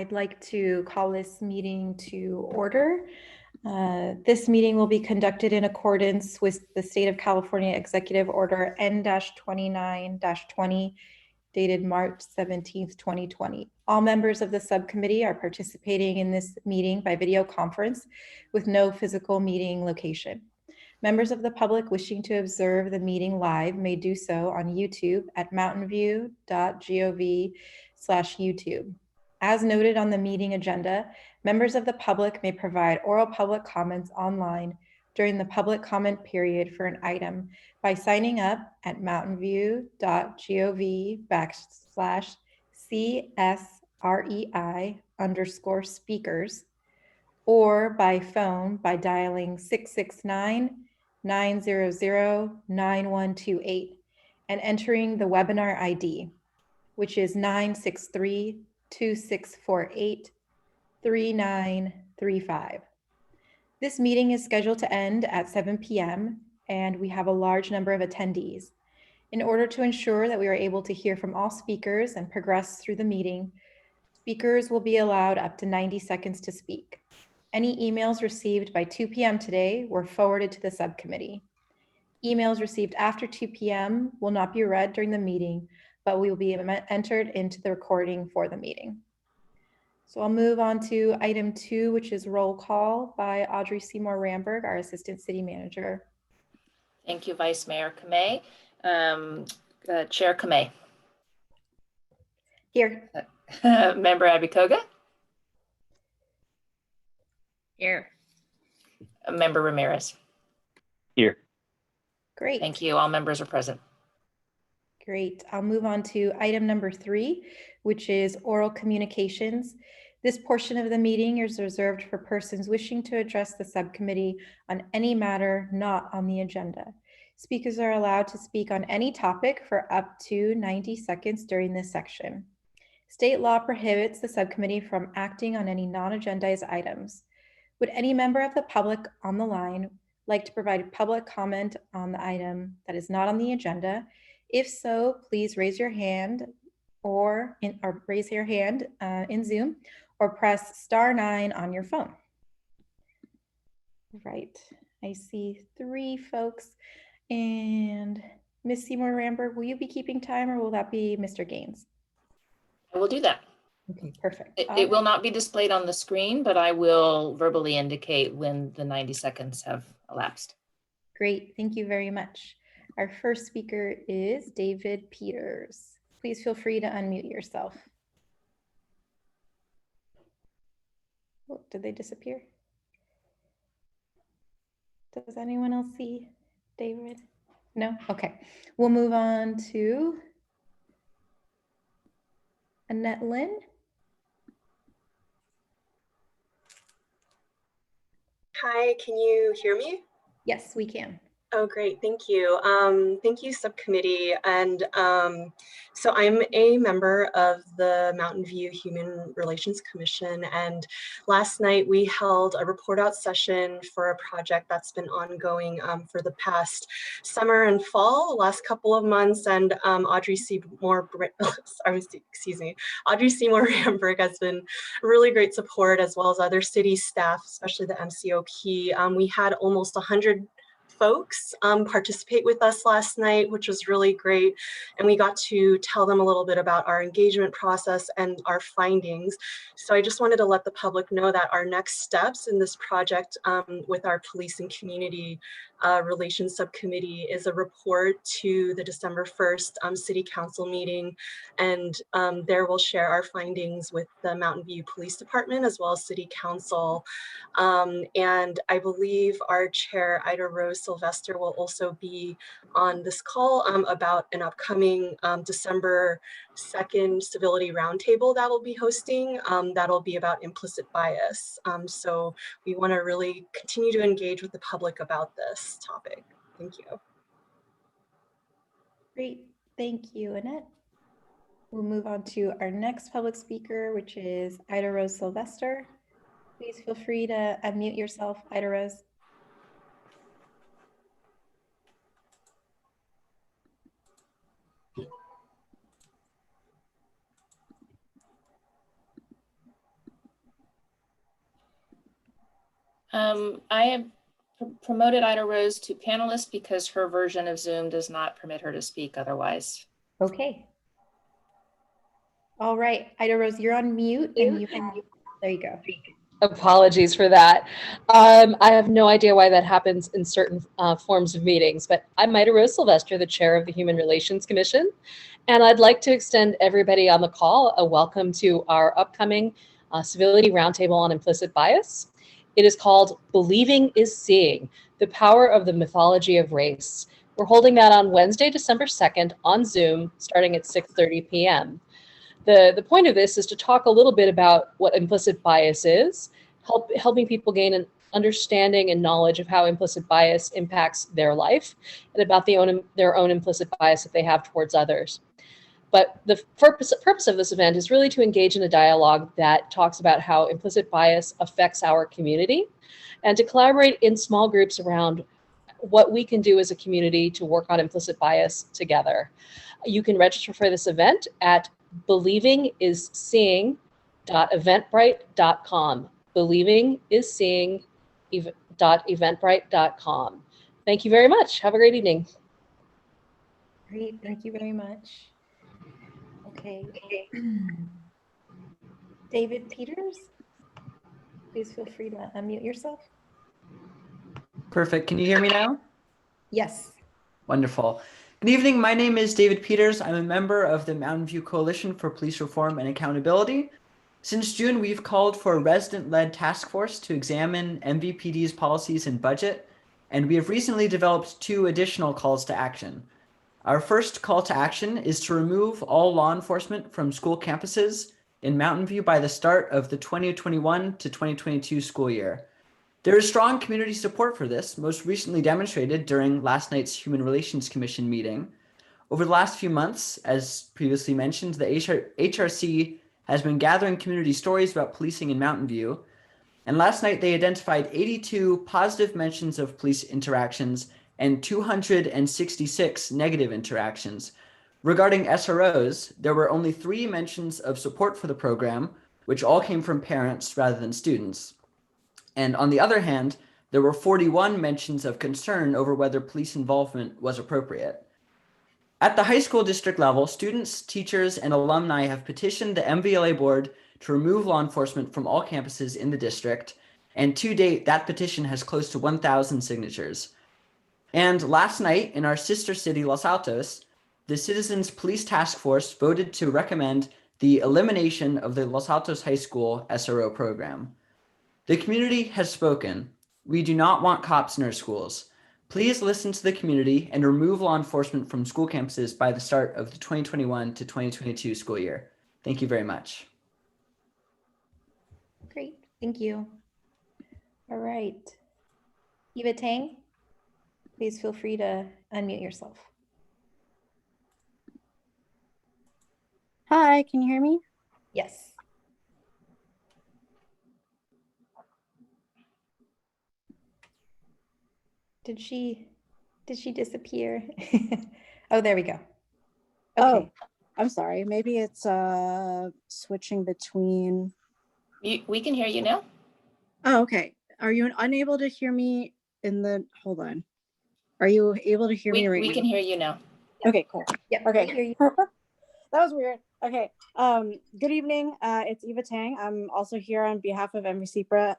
I'd like to call this meeting to order. This meeting will be conducted in accordance with the State of California Executive Order N-29-20 dated March 17th, 2020. All members of the subcommittee are participating in this meeting by video conference with no physical meeting location. Members of the public wishing to observe the meeting live may do so on YouTube at mountainview.gov/YouTube. As noted on the meeting agenda, members of the public may provide oral public comments online during the public comment period for an item by signing up at mountainview.gov/CSREI_speakers or by phone by dialing 669-900-9128 and entering the webinar ID, which is 963-2648-3935. This meeting is scheduled to end at 7 p.m. and we have a large number of attendees. In order to ensure that we are able to hear from all speakers and progress through the meeting, speakers will be allowed up to 90 seconds to speak. Any emails received by 2 p.m. today were forwarded to the subcommittee. Emails received after 2 p.m. will not be read during the meeting, but will be entered into the recording for the meeting. So I'll move on to item 2, which is roll call by Audrey Seymour Ramberg, our Assistant City Manager. Thank you, Vice Mayor Kamei. Chair Kamei. Here. Member Abikoga. Here. Member Ramirez. Here. Great. Thank you. All members are present. Great. I'll move on to item number 3, which is oral communications. This portion of the meeting is reserved for persons wishing to address the subcommittee on any matter not on the agenda. Speakers are allowed to speak on any topic for up to 90 seconds during this section. State law prohibits the subcommittee from acting on any non-agendized items. Would any member of the public on the line like to provide public comment on the item that is not on the agenda? If so, please raise your hand in Zoom or press *9 on your phone. Right, I see 3 folks. And Ms. Seymour Ramberg, will you be keeping time or will that be Mr. Gaines? I will do that. Okay, perfect. It will not be displayed on the screen, but I will verbally indicate when the 90 seconds have elapsed. Great, thank you very much. Our first speaker is David Peters. Please feel free to unmute yourself. Oh, did they disappear? Does anyone else see David? No? Okay. We'll move on to Annette Lynn. Hi, can you hear me? Yes, we can. Oh, great. Thank you. Thank you, subcommittee. And so I'm a member of the Mountain View Human Relations Commission. And last night we held a report out session for a project that's been ongoing for the past summer and fall, the last couple of months. And Audrey Seymour Ramberg has been really great support, as well as other city staff, especially the MCOP. We had almost 100 folks participate with us last night, which was really great. And we got to tell them a little bit about our engagement process and our findings. So I just wanted to let the public know that our next steps in this project with our police and community relations subcommittee is a report to the December 1st city council meeting. And there we'll share our findings with the Mountain View Police Department as well as city council. And I believe our chair, Ida Rose Sylvester, will also be on this call about an upcoming December 2nd civility roundtable that we'll be hosting. That'll be about implicit bias. So we want to really continue to engage with the public about this topic. Thank you. Great, thank you, Annette. We'll move on to our next public speaker, which is Ida Rose Sylvester. Please feel free to unmute yourself, Ida Rose. I have promoted Ida Rose to panelist because her version of Zoom does not permit her to speak otherwise. Okay. All right, Ida Rose, you're on mute and there you go. Apologies for that. I have no idea why that happens in certain forms of meetings, but I'm Ida Rose Sylvester, the chair of the Human Relations Commission, and I'd like to extend everybody on the call a welcome to our upcoming Civility Roundtable on Implicit Bias. It is called Believing is Seeing, the Power of the Mythology of Race. We're holding that on Wednesday, December 2nd on Zoom, starting at 6:30 p.m. The point of this is to talk a little bit about what implicit bias is, helping people gain an understanding and knowledge of how implicit bias impacts their life and about their own implicit bias that they have towards others. But the purpose of this event is really to engage in a dialogue that talks about how implicit bias affects our community and to collaborate in small groups around what we can do as a community to work on implicit bias together. You can register for this event at believingisseeing.eventbrite.com. Believingisseeing.eventbrite.com. Thank you very much. Have a great evening. Great, thank you very much. Okay. David Peters, please feel free to unmute yourself. Perfect. Can you hear me now? Yes. Wonderful. Good evening. My name is David Peters. I'm a member of the Mountain View Coalition for Police Reform and Accountability. Since June, we've called for a resident-led task force to examine MVPD's policies and budget, and we have recently developed 2 additional calls to action. Our first call to action is to remove all law enforcement from school campuses in Mountain View by the start of the 2021 to 2022 school year. There is strong community support for this, most recently demonstrated during last night's Human Relations Commission meeting. Over the last few months, as previously mentioned, the HRC has been gathering community stories about policing in Mountain View, and last night they identified 82 positive mentions of police interactions and 266 negative interactions. Regarding SROs, there were only 3 mentions of support for the program, which all came from parents rather than students. And on the other hand, there were 41 mentions of concern over whether police involvement was appropriate. At the high school district level, students, teachers, and alumni have petitioned the MVLA board to remove law enforcement from all campuses in the district, and to date, that petition has close to 1,000 signatures. And last night, in our sister city, Los Altos, the Citizens Police Task Force voted to recommend the elimination of the Los Altos High School SRO program. The community has spoken. We do not want cops in our schools. Please listen to the community and remove law enforcement from school campuses by the start of the 2021 to 2022 school year. Thank you very much. Great, thank you. All right. Eva Tang, please feel free to unmute yourself. Hi, can you hear me? Yes. Did she disappear? Oh, there we go. Okay. Oh, I'm sorry. Maybe it's switching between. We can hear you now. Oh, okay. Are you unable to hear me in the, hold on. Are you able to hear me right now? We can hear you now. Okay, cool. Yep, Okay. I hear you. That was weird. Okay. Good evening. It's Eva Tang. I'm also here on behalf of MVCPRA.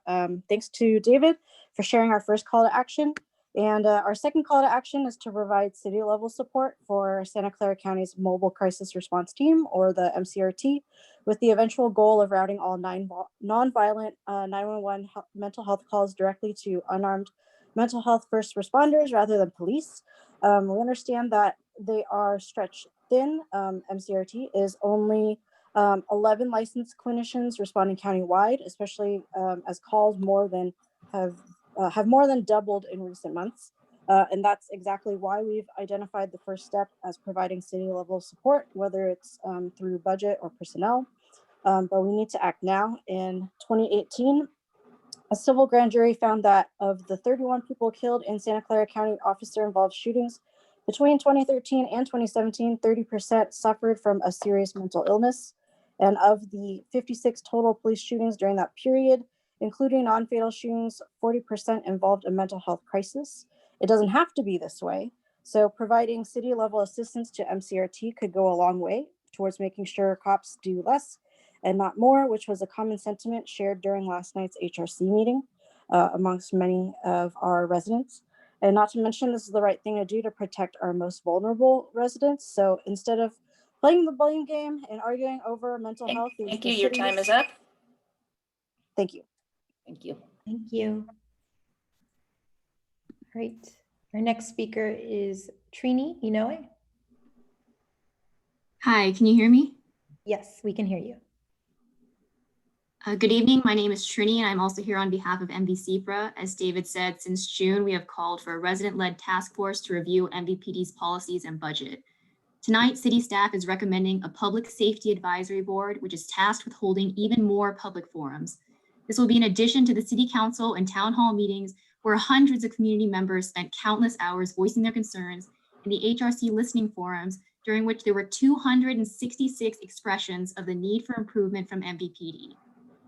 Thanks to David for sharing our first call to action. And our second call to action is to provide city level support for Santa Clara County's Mobile Crisis Response Team, or the MCRT, with the eventual goal of routing all nonviolent 911 mental health calls directly to unarmed mental health first responders rather than police. We understand that they are stretched thin. MCRT is only 11 licensed clinicians responding countywide, especially as calls have more than doubled in recent months. And that's exactly why we've identified the first step as providing city level support, whether it's through budget or personnel. But we need to act now. In 2018, a civil grand jury found that of the 31 people killed in Santa Clara County officer-involved shootings between 2013 and 2017, 30% suffered from a serious mental illness. And of the 56 total police shootings during that period, including non-fatal shootings, 40% involved a mental health crisis. It doesn't have to be this way. So providing city level assistance to MCRT could go a long way towards making sure cops do less and not more, which was a common sentiment shared during last night's HRC meeting amongst many of our residents. And not to mention, this is the right thing to do to protect our most vulnerable residents. So instead of playing the blame game and arguing over mental health. Thank you. Your time is up. Thank you. Thank you. Thank you. All right. Our next speaker is Trini Inoue. Hi, can you hear me? Yes, we can hear you. Good evening. My name is Trini, and I'm also here on behalf of MVCPRA. As David said, since June, we have called for a resident-led task force to review MVPD's policies and budget. Tonight, city staff is recommending a public safety advisory board, which is tasked with holding even more public forums. This will be in addition to the city council and town hall meetings where hundreds of community members spent countless hours voicing their concerns, and the HRC listening forums, during which there were 266 expressions of the need for improvement from MVPD.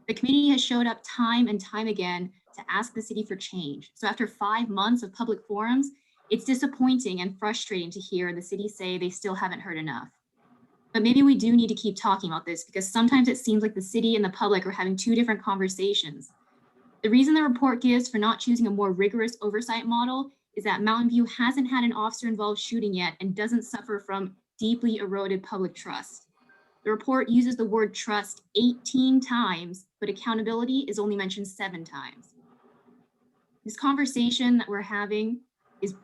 The community has showed up time and time again to ask the city for change. So after 5 months of public forums, it's disappointing and frustrating to hear the city say they still haven't heard enough. But maybe we do need to keep talking about this because sometimes it seems like the city and the public are having two different conversations. The reason the report gives for not choosing a more rigorous oversight model is that Mountain View hasn't had an officer-involved shooting yet and doesn't suffer from deeply eroded public trust. The report uses the word trust 18 times, but accountability is only mentioned 7 times. This conversation that we're having is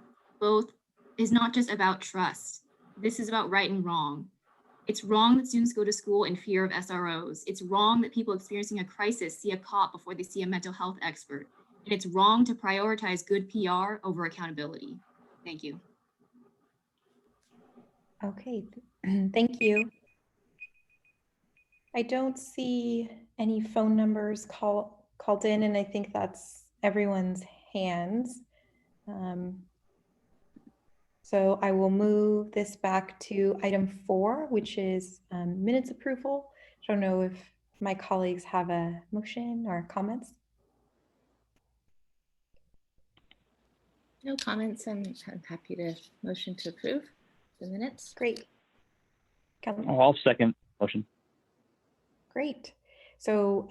not just about trust. This is about right and wrong. It's wrong that students go to school in fear of SROs. It's wrong that people experiencing a crisis see a cop before they see a mental health expert. And it's wrong to prioritize good PR over accountability. Thank you. Okay, thank you. I don't see any phone numbers called in, and I think that's everyone's hands. So I will move this back to item 4, which is minutes approval. I don't know if my colleagues have a motion or comments. No comments. I'm happy to motion to approve the minutes. Great. I'll second motion. Great. So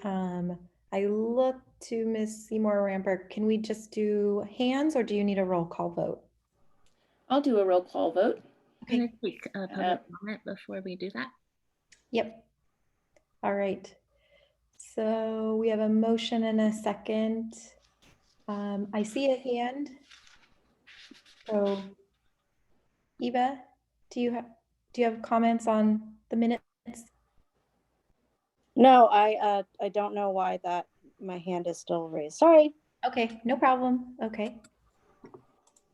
I look to Ms. Seymour Rampert. Can we just do hands or do you need a roll call vote? I'll do a roll call vote. Can I take a public comment before we do that? Yep. All right. So we have a motion and a second. I see a hand. So Eva, do you have comments on the minutes? No, I don't know why that my hand is still raised. Sorry. Okay, no problem. Okay.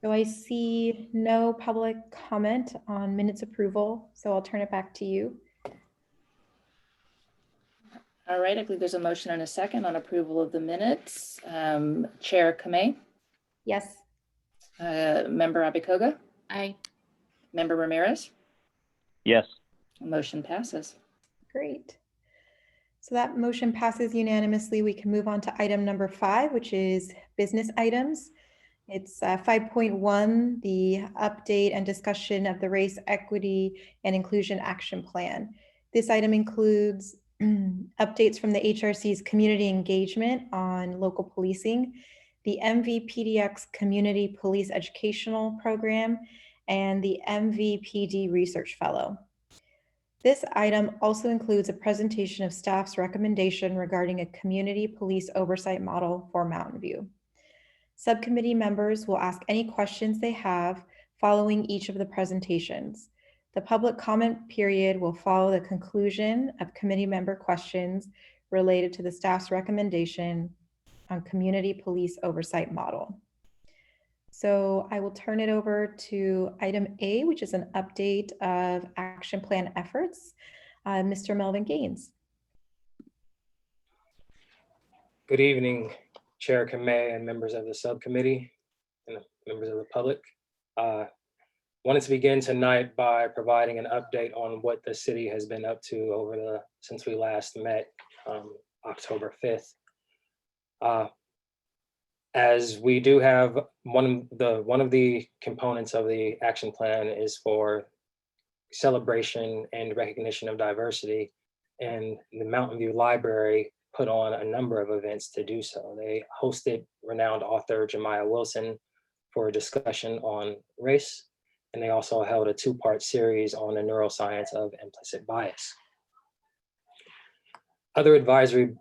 So I see no public comment on minutes approval, so I'll turn it back to you. All right, I believe there's a motion and a second on approval of the minutes. Chair Kamei? Yes. Member Abikoga? Aye. Member Ramirez? Yes. Motion passes. Great. So that motion passes unanimously. We can move on to item number 5, which is business items. It's 5.1, the update and discussion of the Race, Equity, and Inclusion Action Plan. This item includes updates from the HRC's community engagement on local policing, the MVPDX Community Police Educational Program, and the MVPD Research Fellow. This item also includes a presentation of staff's recommendation regarding a community police oversight model for Mountain View. Subcommittee members will ask any questions they have following each of the presentations. The public comment period will follow the conclusion of committee member questions related to the staff's recommendation on community police oversight model. So I will turn it over to item A, which is an update of action plan efforts. Mr. Melvin Gaines. Good evening, Chair Kamei and members of the subcommittee and members of the public. Wanted to begin tonight by providing an update on what the city has been up to since we last met October 5th. As we do have one of the components of the action plan is for celebration and recognition of diversity, and the Mountain View Library put on a number of events to do so. They hosted renowned author Jemiah Wilson for a discussion on race, and they also held a 2-part series on the neuroscience of implicit bias. Other advisory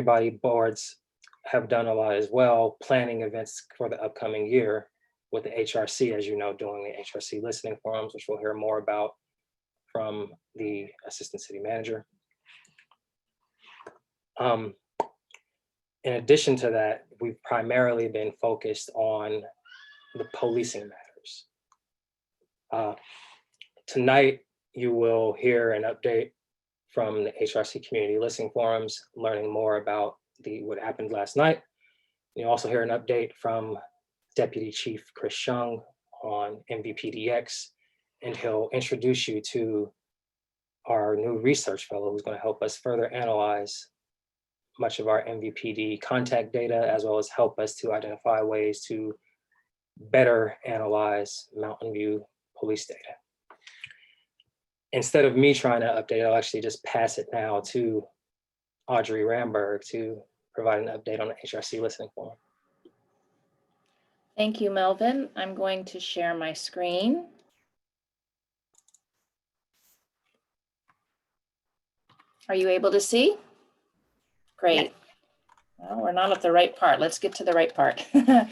body boards have done a lot as well, planning events for the upcoming year, with the HRC, as you know, doing the HRC listening forums, which we'll hear more about from the Assistant City Manager. In addition to that, we've primarily been focused on the policing matters. Tonight, you will hear an update from the HRC Community Listening Forums, learning more about what happened last night. You'll also hear an update from Deputy Chief Chris Chung on MVPDX, and he'll introduce you to our new research fellow who's going to help us further analyze much of our MVPD contact data, as well as help us to identify ways to better analyze Mountain View police data. Instead of me trying to update, I'll actually just pass it now to Audrey Ramberg to provide an update on the HRC listening forum. Thank you, Melvin. I'm going to share my screen. Are you able to see? Great. Yes. Well, we're not at the right part. Let's get to the right part. Good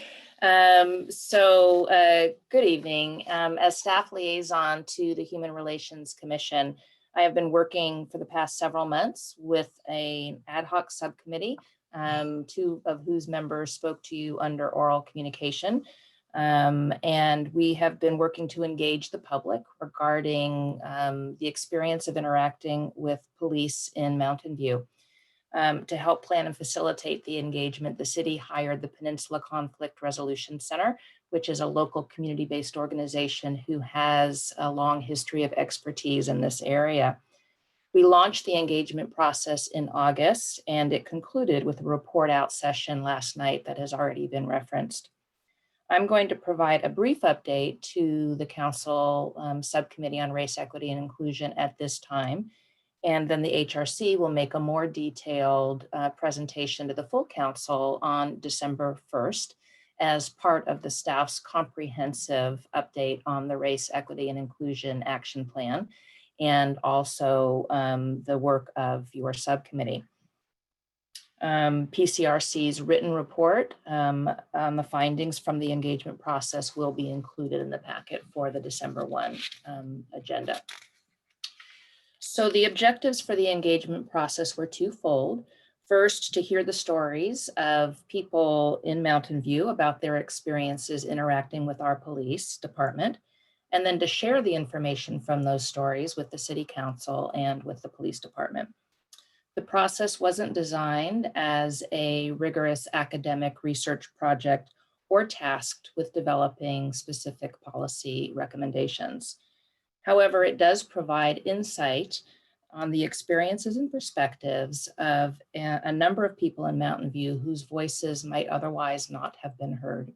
evening. As staff liaison to the Human Relations Commission, I have been working for the past several months with an ad hoc subcommittee, 2 of whose members spoke to you under oral communication. And we have been working to engage the public regarding the experience of interacting with police in Mountain View. To help plan and facilitate the engagement, the city hired the Peninsula Conflict Resolution Center, which is a local community-based organization who has a long history of expertise in this area. We launched the engagement process in August, and it concluded with a report out session last night that has already been referenced. I'm going to provide a brief update to the Council Subcommittee on Race, Equity, and Inclusion at this time. And then the HRC will make a more detailed presentation to the full council on December 1st as part of the staff's comprehensive update on the Race, Equity, and Inclusion Action Plan, and also the work of your subcommittee. PCRC's written report on the findings from the engagement process will be included in the packet for the December 1 agenda. So the objectives for the engagement process were twofold. First, to hear the stories of people in Mountain View about their experiences interacting with our police department, and then to share the information from those stories with the City Council and with the police department. The process wasn't designed as a rigorous academic research project or tasked with developing specific policy recommendations. However, it does provide insight on the experiences and perspectives of a number of people in Mountain View whose voices might otherwise not have been heard.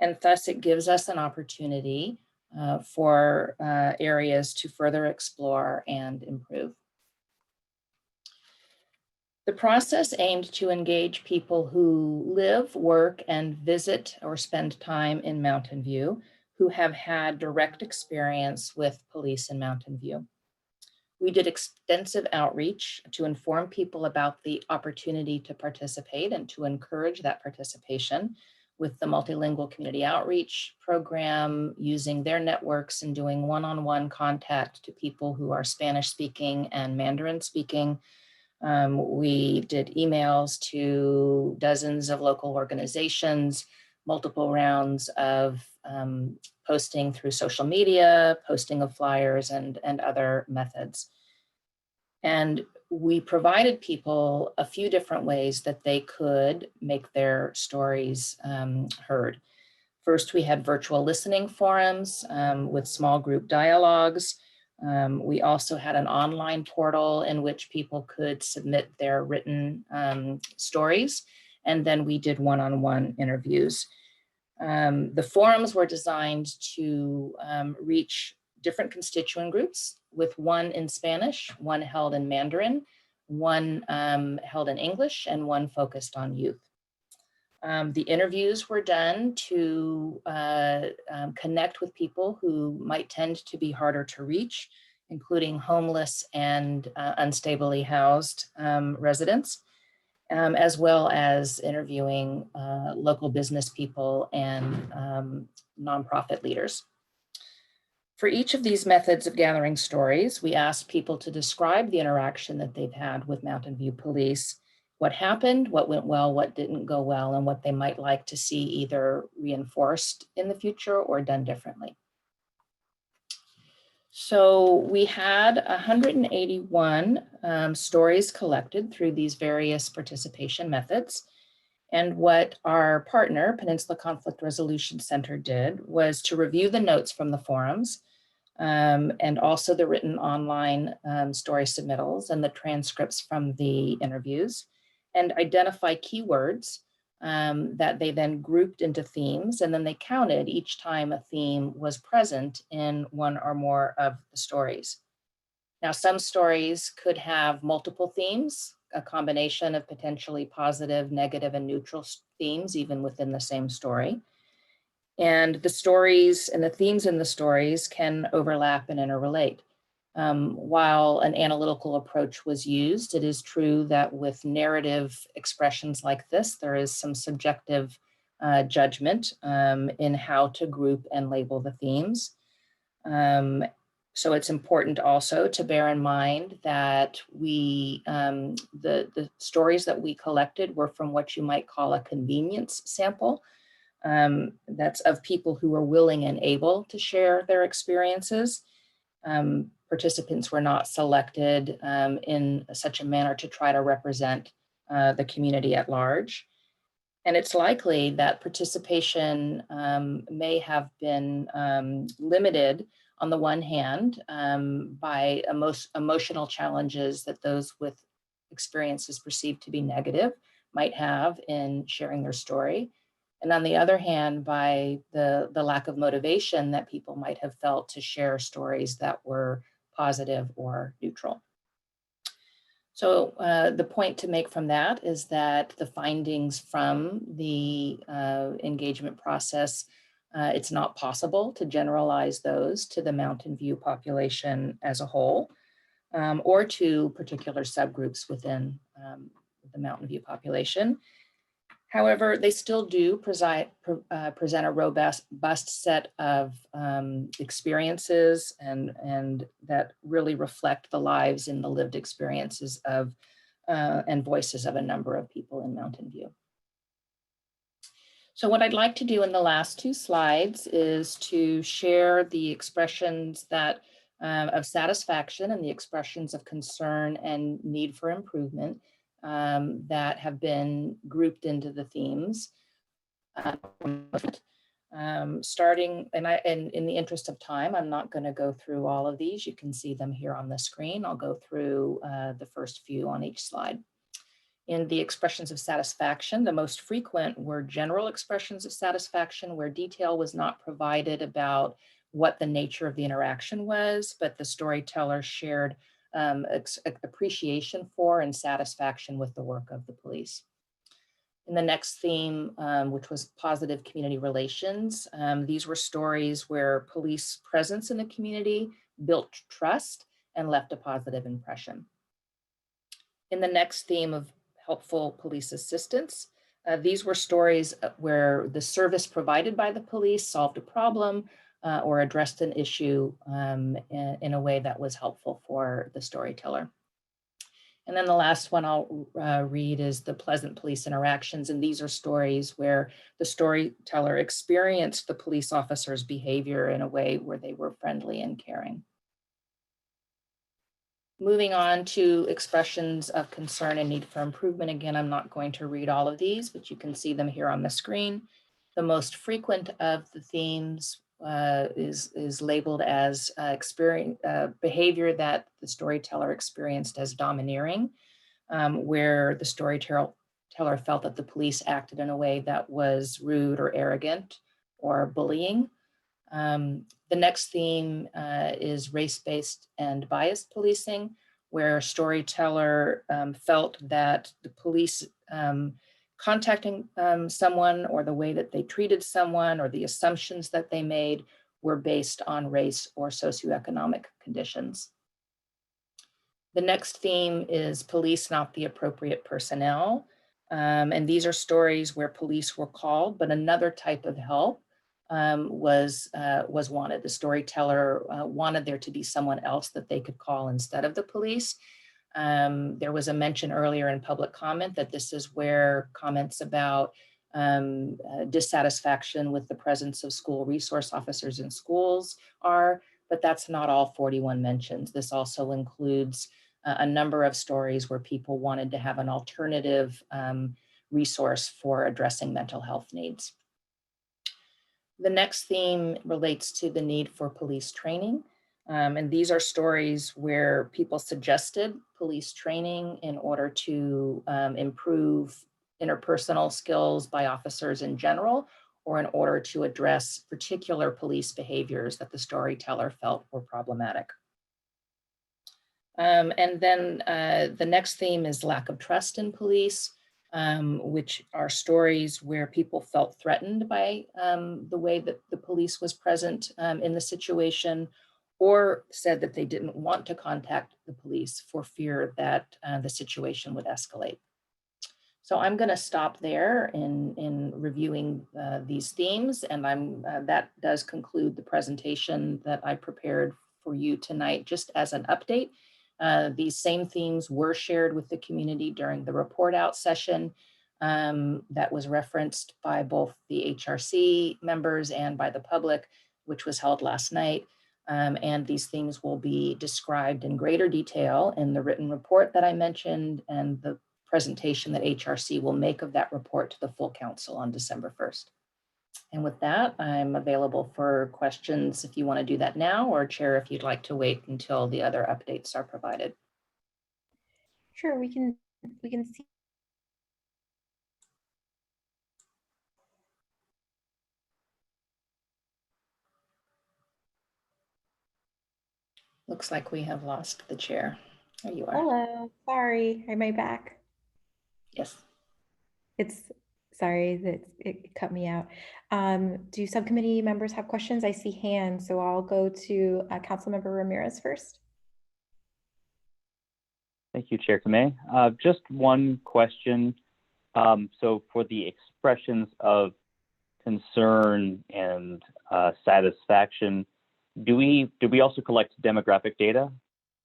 And thus it gives us an opportunity for areas to further explore and improve. The process aimed to engage people who live, work, and visit or spend time in Mountain View who have had direct experience with police in Mountain View. We did extensive outreach to inform people about the opportunity to participate and to encourage that participation with the multilingual community outreach program, using their networks and doing one-on-one contact to people who are Spanish speaking and Mandarin speaking. We did emails to dozens of local organizations, multiple rounds of posting through social media, posting of flyers, and other methods. And we provided people a few different ways that they could make their stories heard. First, we had virtual listening forums with small group dialogues. We also had an online portal in which people could submit their written stories, and then we did one-on-one interviews. The forums were designed to reach different constituent groups, with one in Spanish, one held in Mandarin, one held in English, and one focused on youth. The interviews were done to connect with people who might tend to be harder to reach, including homeless and unstably housed residents, as well as interviewing local business people and nonprofit leaders. For each of these methods of gathering stories, we asked people to describe the interaction that they've had with Mountain View Police, what happened, what went well, what didn't go well, and what they might like to see either reinforced in the future or done differently. So we had 181 stories collected through these various participation methods. And what our partner, Peninsula Conflict Resolution Center, did was to review the notes from the forums and also the written online story submittals and the transcripts from the interviews, and identify keywords that they then grouped into themes, and then they counted each time a theme was present in one or more of the stories. Now, some stories could have multiple themes, a combination of potentially positive, negative, and neutral themes, even within the same story. And the stories and the themes in the stories can overlap and interrelate. While an analytical approach was used, it is true that with narrative expressions like this, there is some subjective judgment in how to group and label the themes. So it's important also to bear in mind that the stories that we collected were from what you might call a convenience sample. That's of people who are willing and able to share their experiences. Participants were not selected in such a manner to try to represent the community at large. And it's likely that participation may have been limited on the one hand by emotional challenges that those with experiences perceived to be negative might have in sharing their story. And on the other hand, by the lack of motivation that people might have felt to share stories that were positive or neutral. So the point to make from that is that the findings from the engagement process, it's not possible to generalize those to the Mountain View population as a whole, or to particular subgroups within the Mountain View population. However, they still do present a robust set of experiences and that really reflect the lives and the lived experiences of and voices of a number of people in Mountain View. So what I'd like to do in the last two slides is to share the expressions that of satisfaction and the expressions of concern and need for improvement that have been grouped into the themes. Starting, and in the interest of time, I'm not going to go through all of these. You can see them here on the screen. I'll go through the first few on each slide. In the expressions of satisfaction, the most frequent were general expressions of satisfaction where detail was not provided about what the nature of the interaction was, but the storyteller shared appreciation for and satisfaction with the work of the police. In the next theme, which was positive community relations, these were stories where police presence in the community built trust and left a positive impression. In the next theme of helpful police assistance, these were stories where the service provided by the police solved a problem or addressed an issue in a way that was helpful for the storyteller. And then the last one I'll read is the pleasant police interactions. And these are stories where the storyteller experienced the police officer's behavior in a way where they were friendly and caring. Moving on to expressions of concern and need for improvement. Again, I'm not going to read all of these, but you can see them here on the screen. The most frequent of the themes is labeled as behavior that the storyteller experienced as domineering, where the storyteller felt that the police acted in a way that was rude or arrogant or bullying. The next theme is race-based and biased policing, where a storyteller felt that the police contacting someone, or the way that they treated someone, or the assumptions that they made were based on race or socioeconomic conditions. The next theme is police not the appropriate personnel. And these are stories where police were called, but another type of help was wanted. The storyteller wanted there to be someone else that they could call instead of the police. There was a mention earlier in public comment that this is where comments about dissatisfaction with the presence of school resource officers in schools are, but that's not all 41 mentions. This also includes a number of stories where people wanted to have an alternative resource for addressing mental health needs. The next theme relates to the need for police training. And these are stories where people suggested police training in order to improve interpersonal skills by officers in general, or in order to address particular police behaviors that the storyteller felt were problematic. And then the next theme is lack of trust in police, which are stories where people felt threatened by the way that the police was present in the situation, or said that they didn't want to contact the police for fear that the situation would escalate. So I'm going to stop there in reviewing these themes, and that does conclude the presentation that I prepared for you tonight, just as an update. These same themes were shared with the community during the report out session that was referenced by both the HRC members and by the public, which was held last night. And these themes will be described in greater detail in the written report that I mentioned, and the presentation that HRC will make of that report to the full council on December 1st. And with that, I'm available for questions if you want to do that now, or Chair, if you'd like to wait until the other updates are provided. Sure, we can see. Looks like we have lost the chair. There you are. Hello, sorry, am I back? Yes. Sorry that it cut me out. Do subcommittee members have questions? I see hands, so I'll go to Councilmember Ramirez first. Thank you, Chair Kamei. Just one question. So for the expressions of concern and satisfaction, do we also collect demographic data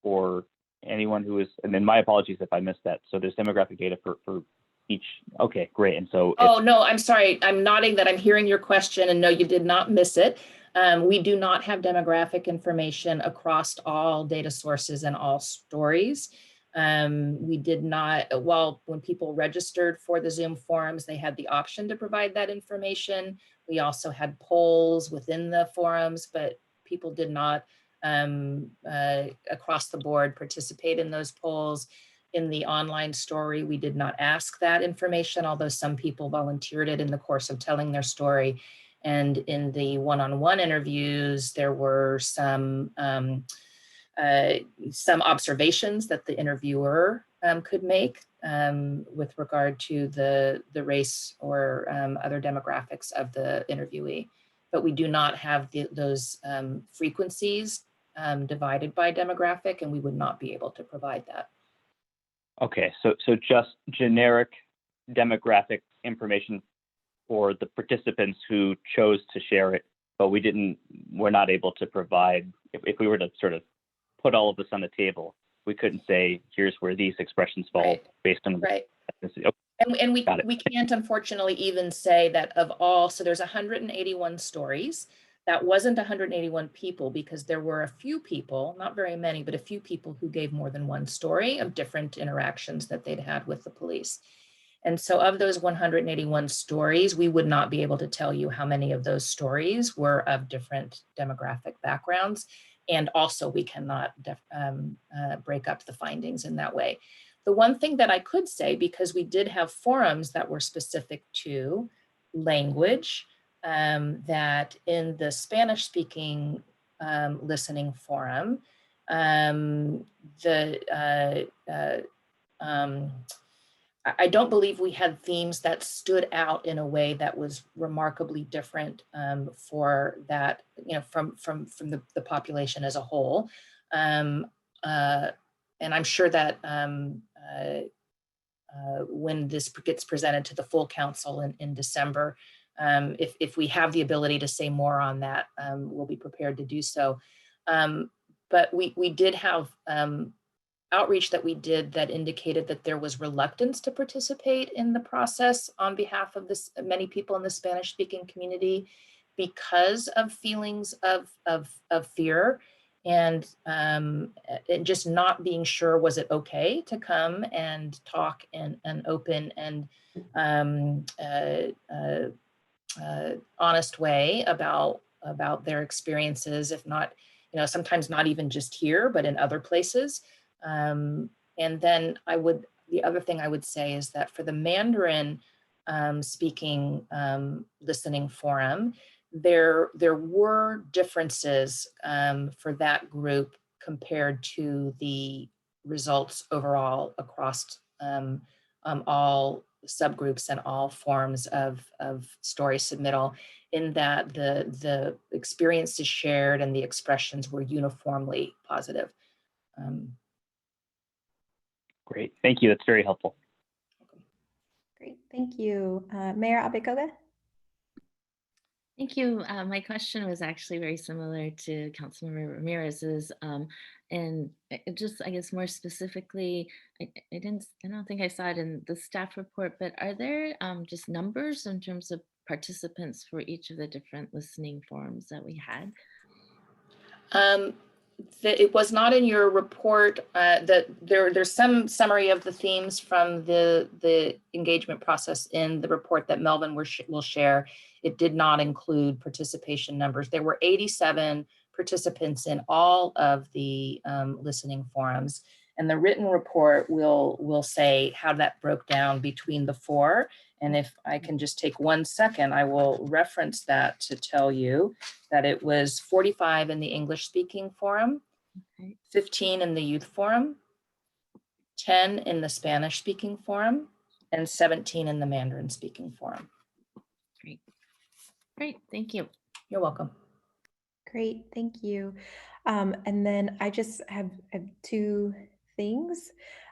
for anyone who is, and then my apologies if I missed that. So there's demographic data for each. Okay, great. And so. Oh, no, I'm sorry. I'm nodding that I'm hearing your question, and no, you did not miss it. We do not have demographic information across all data sources and all stories. We did not, well, when people registered for the Zoom forums, they had the option to provide that information. We also had polls within the forums, but people did not across the board participate in those polls. In the online story, we did not ask that information, although some people volunteered it in the course of telling their story. And in the one-on-one interviews, there were some observations that the interviewer could make with regard to the race or other demographics of the interviewee. But we do not have those frequencies divided by demographic, and we would not be able to provide that. Okay, so just generic demographic information for the participants who chose to share it, but we're not able to provide, if we were to sort of put all of this on the table, we couldn't say, here's where these expressions fall based on ethnicity. Okay. And we can't unfortunately even say that of all, so there's 181 stories. That wasn't 181 people, because there were a few people, not very many, but a few people who gave more than one story of different interactions that they'd had with the police. And so of those 181 stories, we would not be able to tell you how many of those stories were of different demographic backgrounds. And also we cannot break up the findings in that way. The one thing that I could say, because we did have forums that were specific to language, that in the Spanish speaking listening forum, I don't believe we had themes that stood out in a way that was remarkably different for that, from the population as a whole. And I'm sure that when this gets presented to the full council in December, if we have the ability to say more on that, we'll be prepared to do so. But we did have outreach that we did that indicated that there was reluctance to participate in the process on behalf of many people in the Spanish speaking community because of feelings of fear and just not being sure, was it okay to come and talk in an open and honest way about their experiences, if not, sometimes not even just here, but in other places. And then the other thing I would say is that for the Mandarin speaking listening forum, there were differences for that group compared to the results overall across all subgroups and all forms of story submittal, in that the experiences shared and the expressions were uniformly positive. Great, thank you. That's very helpful. Great, thank you. Mayor Abekoga? Thank you. My question was actually very similar to Councilmember Ramirez's, and just, I guess, more specifically, I don't think I saw it in the staff report, but are there just numbers in terms of participants for each of the different listening forums that we had? It was not in your report. That there's some summary of the themes from the engagement process in the report that Melvin will share. It did not include participation numbers. There were 87 participants in all of the listening forums, and the written report will say how that broke down between the four. And if I can just take 1 second, I will reference that to tell you that it was 45 in the English speaking forum, 15 in the youth forum, 10 in the Spanish speaking forum, and 17 in the Mandarin speaking forum. Great. Great, thank you. You're welcome. Great, thank you. And then I just have 2 things.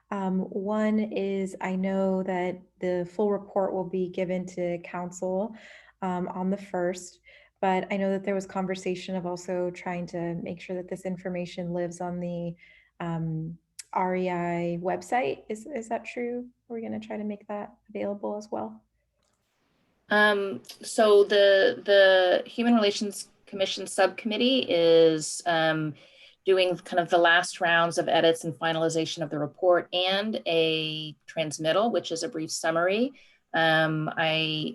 One is, I know that the full report will be given to council on the 1st, but I know that there was conversation of also trying to make sure that this information lives on the REI website. Is that true? Are we going to try to make that available as well? So the Human Relations Commission Subcommittee is doing kind of the last rounds of edits and finalization of the report and a transmittal, which is a brief summary. I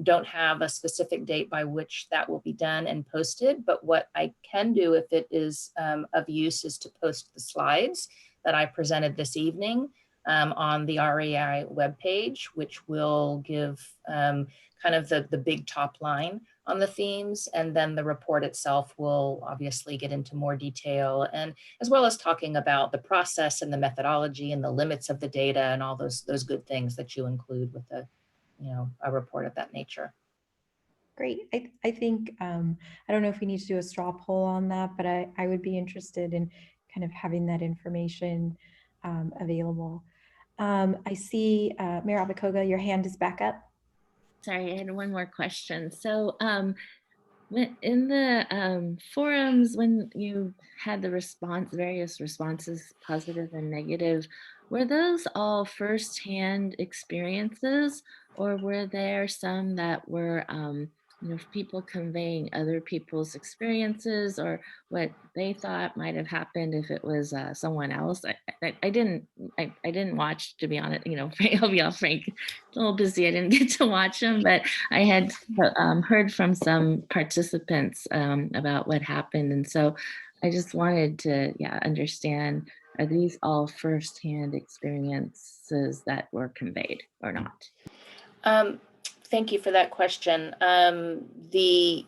don't have a specific date by which that will be done and posted, but what I can do, if it is of use, is to post the slides that I presented this evening on the REI webpage, which will give kind of the big top line on the themes, and then the report itself will obviously get into more detail, and as well as talking about the process and the methodology and the limits of the data and all those good things that you include with a report of that nature. Great. I think, I don't know if we need to do a straw poll on that, but I would be interested in kind of having that information available. I see, Mayor Abekoga, your hand is back up. Sorry, I had one more question. So in the forums, when you had the various responses, positive and negative, were those all firsthand experiences, or were there some that were people conveying other people's experiences or what they thought might have happened if it was someone else. I didn't watch, to be honest. I'll be all frank, a little busy. I didn't get to watch them, but I had heard from some participants about what happened, and so I just wanted to, understand, are these all firsthand experiences that were conveyed or not? Thank you for that question. The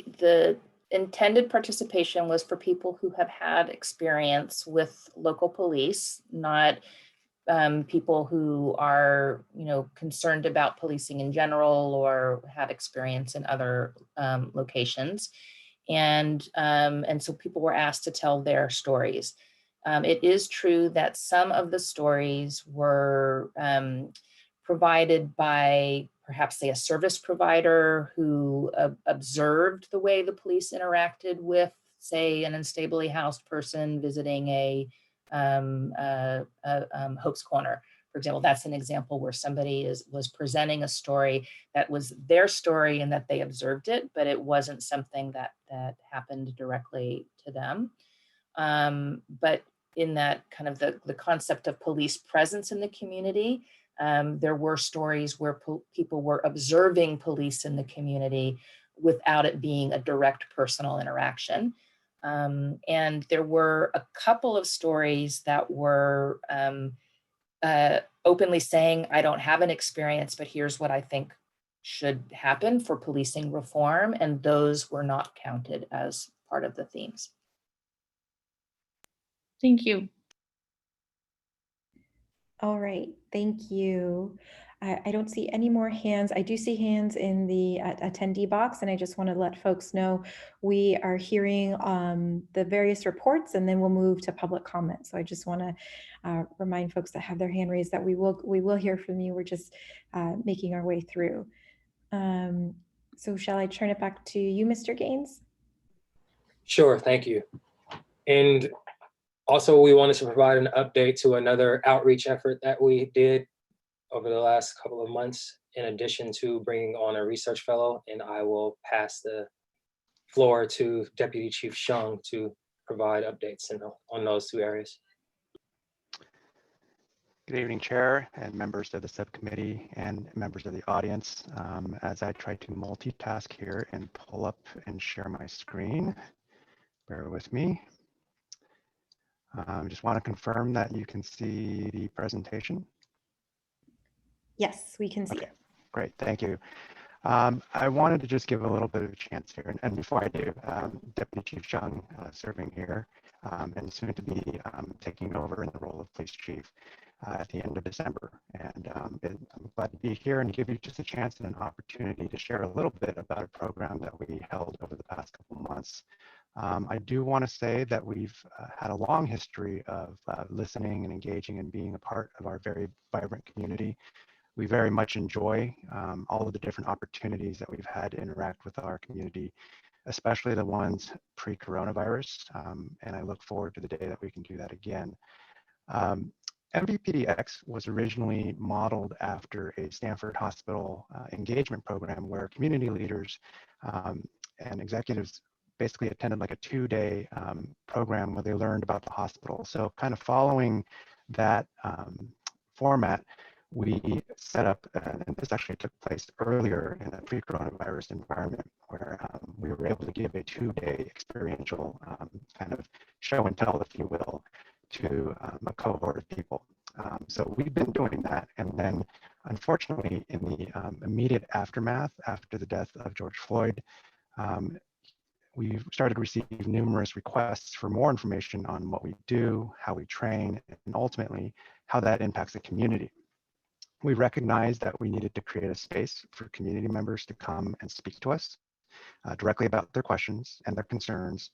intended participation was for people who have had experience with local police, not people who are, concerned about policing in general or had experience in other locations. And so people were asked to tell their stories. It is true that some of the stories were provided by perhaps, say, a service provider who observed the way the police interacted with, say, an unstably housed person visiting a Hope's Corner, for example. That's an example where somebody was presenting a story that was their story and that they observed it, but it wasn't something that happened directly to them. But in that kind of the concept of police presence in the community, there were stories where people were observing police in the community without it being a direct personal interaction. And there were a couple of stories that were openly saying, I don't have an experience, but here's what I think should happen for policing reform. And those were not counted as part of the themes. Thank you. All right, thank you. I don't see any more hands. I do see hands in the attendee box, and I just want to let folks know we are hearing the various reports, and then we'll move to public comment. So I just want to remind folks that have their hand raised that we will hear from you. We're just making our way through. So shall I turn it back to you, Mr. Gaines? Sure, thank you. And also, we wanted to provide an update to another outreach effort that we did over the last couple of months, in addition to bringing on a research fellow. And I will pass the floor to Deputy Chief Shung to provide updates on those two areas. Good evening, Chair and members of the subcommittee and members of the audience. As I try to multitask here and pull up and share my screen, bear with me. Just want to confirm that you can see the presentation. Yes, we can see Okay, it. great, thank you. I wanted to just give a little bit of a chance here, and before I do, Deputy Chief Shung serving here, and soon to be taking over in the role of Police Chief at the end of December. And I'm glad to be here and give you just a chance and an opportunity to share a little bit about a program that we held over the past couple months. I do want to say that we've had a long history of listening and engaging and being a part of our very vibrant community. We very much enjoy all of the different opportunities that we've had to interact with our community, especially the ones pre-coronavirus, and I look forward to the day that we can do that again. MVPDX was originally modeled after a Stanford Hospital engagement program where community leaders and executives basically attended like a 2-day program where they learned about the hospital. So kind of following that format, we set up, and this actually took place earlier in a pre-coronavirus environment where we were able to give a 2-day experiential kind of show and tell, if you will, to a cohort of people. So we've been doing that. And then unfortunately, in the immediate aftermath after the death of George Floyd, we've started to receive numerous requests for more information on what we do, how we train, and ultimately how that impacts the community. We recognized that we needed to create a space for community members to come and speak to us directly about their questions and their concerns,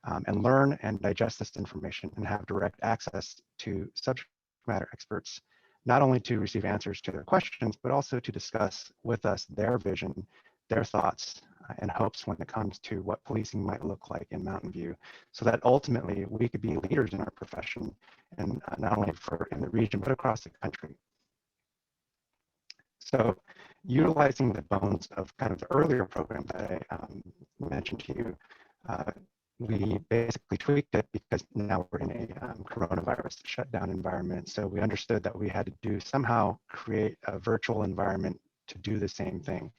and learn and digest this information and have direct access to subject matter experts, not only to receive answers to their questions, but also to discuss with us their vision, their thoughts, and hopes when it comes to what policing might look like in Mountain View, so that ultimately we could be leaders in our profession, and not only in the region, but across the country. So utilizing the bones of kind of the earlier program that I mentioned to you, we basically tweaked it because now we're in a coronavirus shutdown environment. So we understood that we had to somehow create a virtual environment to do the same thing.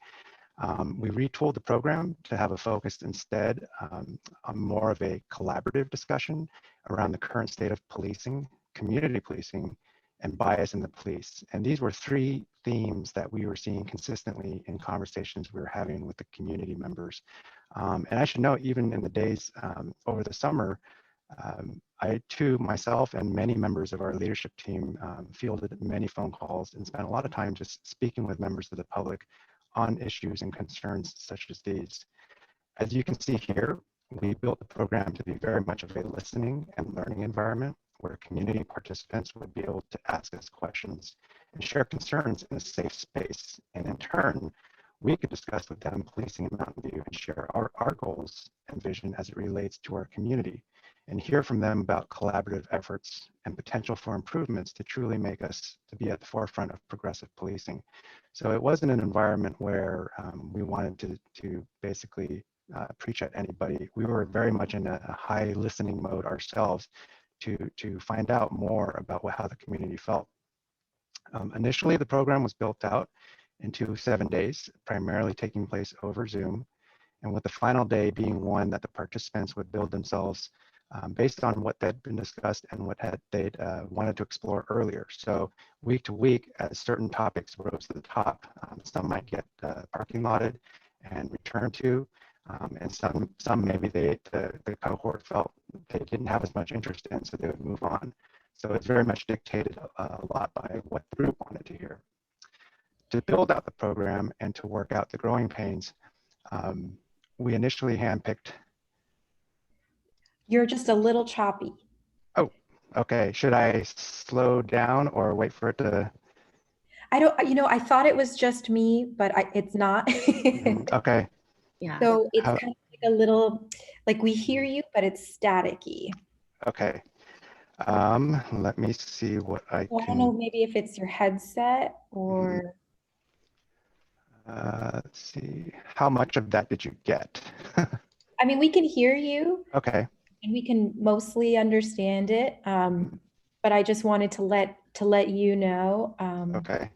We retooled the program to have a focus instead on more of a collaborative discussion around the current state of policing, community policing, and bias in the police. And these were three themes that we were seeing consistently in conversations we were having with the community members. And I should note, even in the days over the summer, I too, myself and many members of our leadership team fielded many phone calls and spent a lot of time just speaking with members of the public on issues and concerns such as these. As you can see here, we built the program to be very much of a listening and learning environment where community participants would be able to ask us questions and share concerns in a safe space. And in turn, we could discuss with them policing in Mountain View and share our goals and vision as it relates to our community and hear from them about collaborative efforts and potential for improvements to truly make us to be at the forefront of progressive policing. So it wasn't an environment where we wanted to basically preach at anybody. We were very much in a high listening mode ourselves to find out more about how the community felt. Initially, the program was built out into 7 days, primarily taking place over Zoom, and with the final day being one that the participants would build themselves based on what had been discussed and what they'd wanted to explore earlier. So week to week, as certain topics rose to the top, some might get parking lotted and returned to, and some maybe the cohort felt they didn't have as much interest in, so they would move on. So it's very much dictated a lot by what the group wanted to hear. To build out the program and to work out the growing pains, we initially handpicked. You're just a little choppy. Oh, okay. Should I slow down or wait for it to? I don't, I thought it was just me, but it's not. Okay. Yeah. So it's kind of like a little, like we hear you, but it's staticky. Okay. Let me see what I I don't know, maybe if it's your headset or. Let's see. How much of that did you get? I mean, we can hear you. Okay. And we can mostly understand it, but I just wanted to let you know. Okay.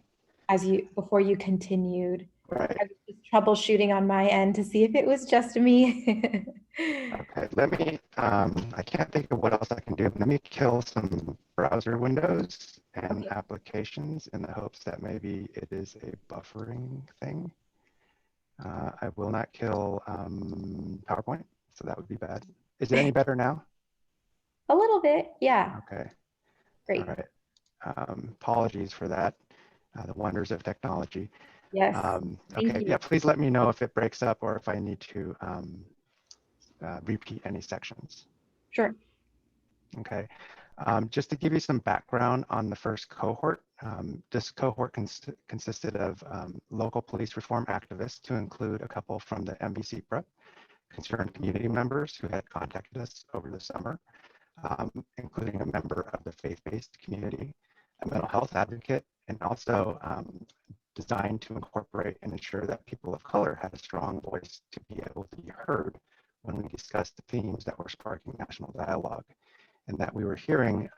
Before you continued. Right. I was just troubleshooting on my end to see if it was just me. Okay. Let me. I can't think of what else I can do. Let me kill some browser windows and applications in the hopes that maybe it is a buffering thing. I will not kill PowerPoint, so that would be bad. Is it any better now? A little bit, yeah. Okay. Great. All right. Apologies for that. The wonders of technology. Yes. Okay. Yeah. Please let me know if it breaks up or if I need to repeat any sections. Sure. Okay. Just to give you some background on the first cohort, this cohort consisted of local police reform activists, to include a couple from the MVCPRA, concerned community members who had contacted us over the summer, including a member of the faith-based community, a mental health advocate, and also designed to incorporate and ensure that people of color had a strong voice to be able to be heard when we discussed the themes that were sparking national dialogue and that we were hearing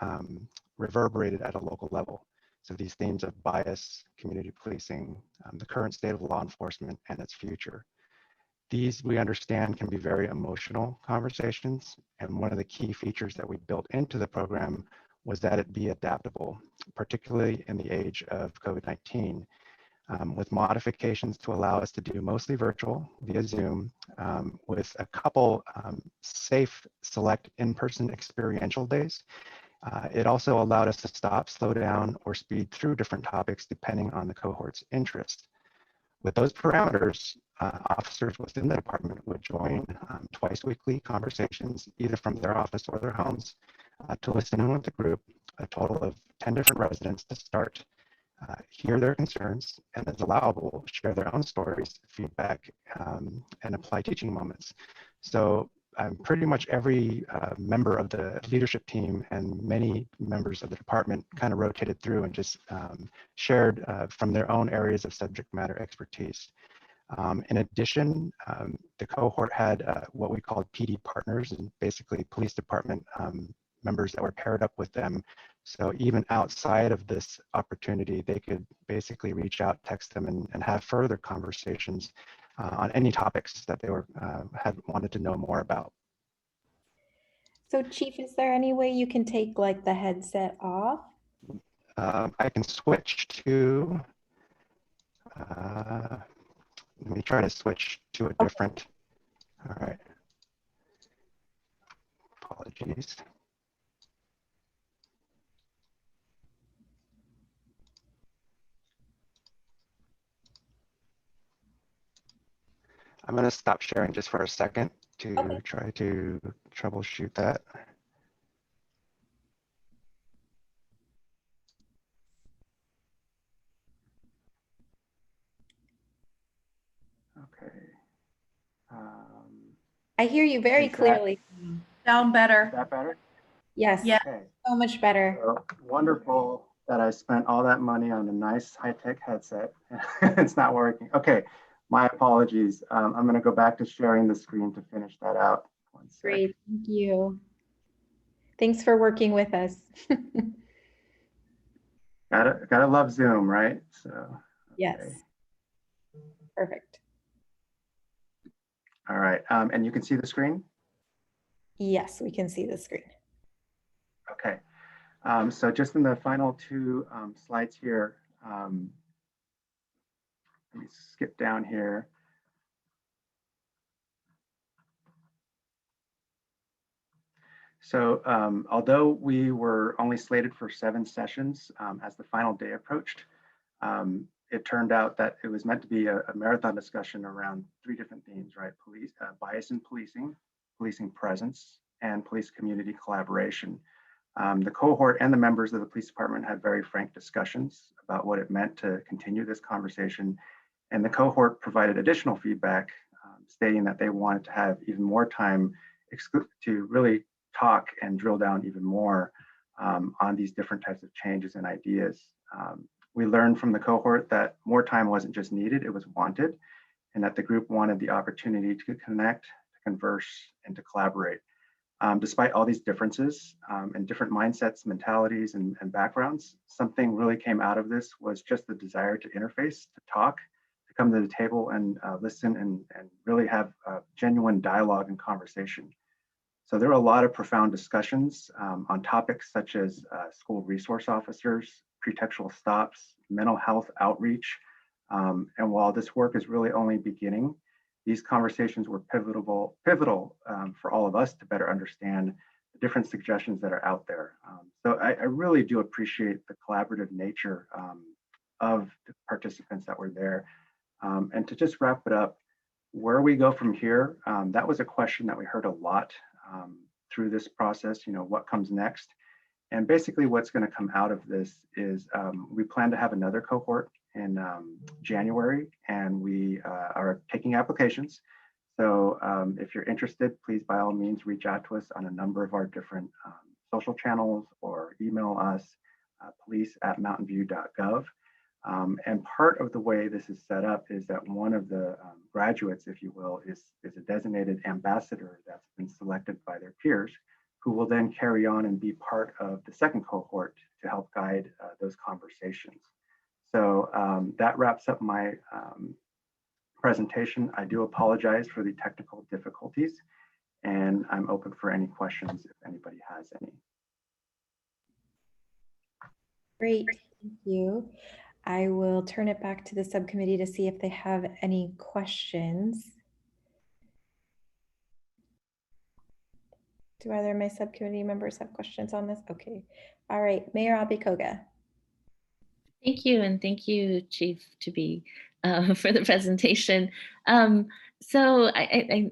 reverberated at a local level. So these themes of bias, community policing, the current state of law enforcement, and its future. These, we understand, can be very emotional conversations, and one of the key features that we built into the program was that it be adaptable, particularly in the age of COVID-19, with modifications to allow us to do mostly virtual via Zoom, with a couple safe, select in-person experiential days. It also allowed us to stop, slow down, or speed through different topics depending on the cohort's interest. With those parameters, officers within the department would join twice weekly conversations, either from their office or their homes, to listen in with the group, a total of 10 different residents to start, hear their concerns, and as allowable, share their own stories, feedback, and apply teaching moments. So pretty much every member of the leadership team and many members of the department kind of rotated through and just shared from their own areas of subject matter expertise. In addition, the cohort had what we called PD partners, and basically police department members that were paired up with them. So even outside of this opportunity, they could basically reach out, text them, and have further conversations on any topics that they were had wanted to know more about. So Chief, is there any way you can take like the headset off? I can switch to, let me try to switch to a different, all right. Apologies. I'm going to stop sharing just for a second to try to troubleshoot that. Okay. I hear you very clearly. Sound better. Is that better? Yes, Yeah. Okay. so much better. So wonderful that I spent all that money on a nice high-tech headset. It's not working. Okay, my apologies. I'm going to go back to sharing the screen to finish that out. One sec. Great, thank you. Thanks for working with us. Gotta love Zoom, right? So Yes. okay. Perfect. All right, and you can see the screen? Yes, we can see the screen. Okay, so just in the final two slides here, let me skip down here. So although we were only slated for 7 sessions as the final day approached, it turned out that it was meant to be a marathon discussion around 3 different themes, right? Police, bias in policing, policing presence, and police community collaboration. The cohort and the members of the police department had very frank discussions about what it meant to continue this conversation. And the cohort provided additional feedback stating that they wanted to have even more time to really talk and drill down even more on these different types of changes and ideas. We learned from the cohort that more time wasn't just needed, it was wanted, and that the group wanted the opportunity to connect, to converse, and to collaborate. Despite all these differences and different mindsets, mentalities, and backgrounds, something really came out of this was just the desire to interface, to talk, to come to the table and listen and really have genuine dialogue and conversation. So there were a lot of profound discussions on topics such as school resource officers, pretextual stops, mental health outreach. And while this work is really only beginning, these conversations were pivotal for all of us to better understand the different suggestions that are out there. So I really do appreciate the collaborative nature of the participants that were there. And to just wrap it up, where we go from here, that was a question that we heard a lot through this process, what comes next? And basically what's going to come out of this is we plan to have another cohort in January, and we are taking applications. So if you're interested, please by all means reach out to us on a number of our different social channels or email us, police@mountainview.gov. And part of the way this is set up is that one of the graduates, if you will, is a designated ambassador that's been selected by their peers, who will then carry on and be part of the second cohort to help guide those conversations. So that wraps up my presentation. I do apologize for the technical difficulties, and I'm open for any questions if anybody has any. Great, thank you. I will turn it back to the subcommittee to see if they have any questions. Do either of my subcommittee members have questions on this? Okay. All right, Mayor Abikoga. Thank you, and thank you, Chief To-Be, for the presentation. So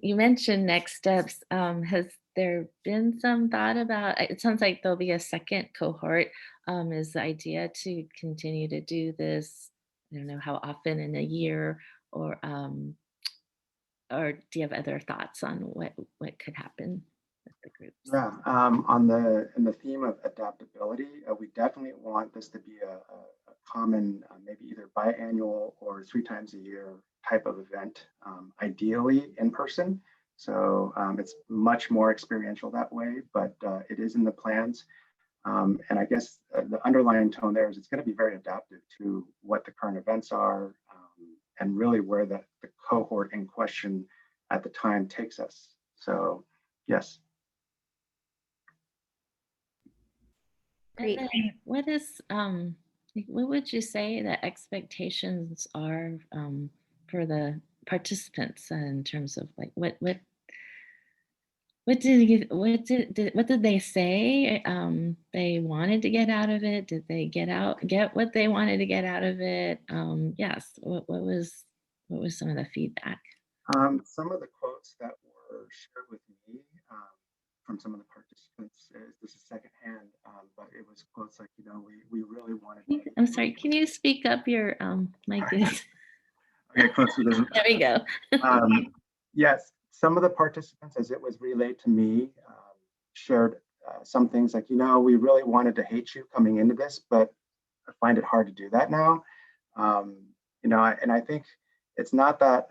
you mentioned next steps. Has there been some thought about, it sounds like there'll be a second cohort. Is the idea to continue to do this, I don't know how often in a year, or or do you have other thoughts on what could happen with the groups? Yeah, in the theme of adaptability, we definitely want this to be a common, maybe either biannual or 3 times a year type of event, ideally in person. So it's much more experiential that way, but it is in the plans. And I guess the underlying tone there is it's going to be very adaptive to what the current events are, and really where the cohort in question at the time takes us. So yes. Great. And then what is what would you say the expectations are for the participants in terms of like what did they say they wanted to get out of it? Did they get what they wanted to get out of it? Yes. What was some of the feedback? Some of the quotes that were shared with me from some of the participants, this is secondhand, but it was quotes like, we really wanted to. I'm sorry, can you speak up? Your mic is. Okay, close to this. There we go. Yes, some of the participants, as it was relayed to me, shared some things like, we really wanted to hate you coming into this, but I find it hard to do that now. And I think it's not that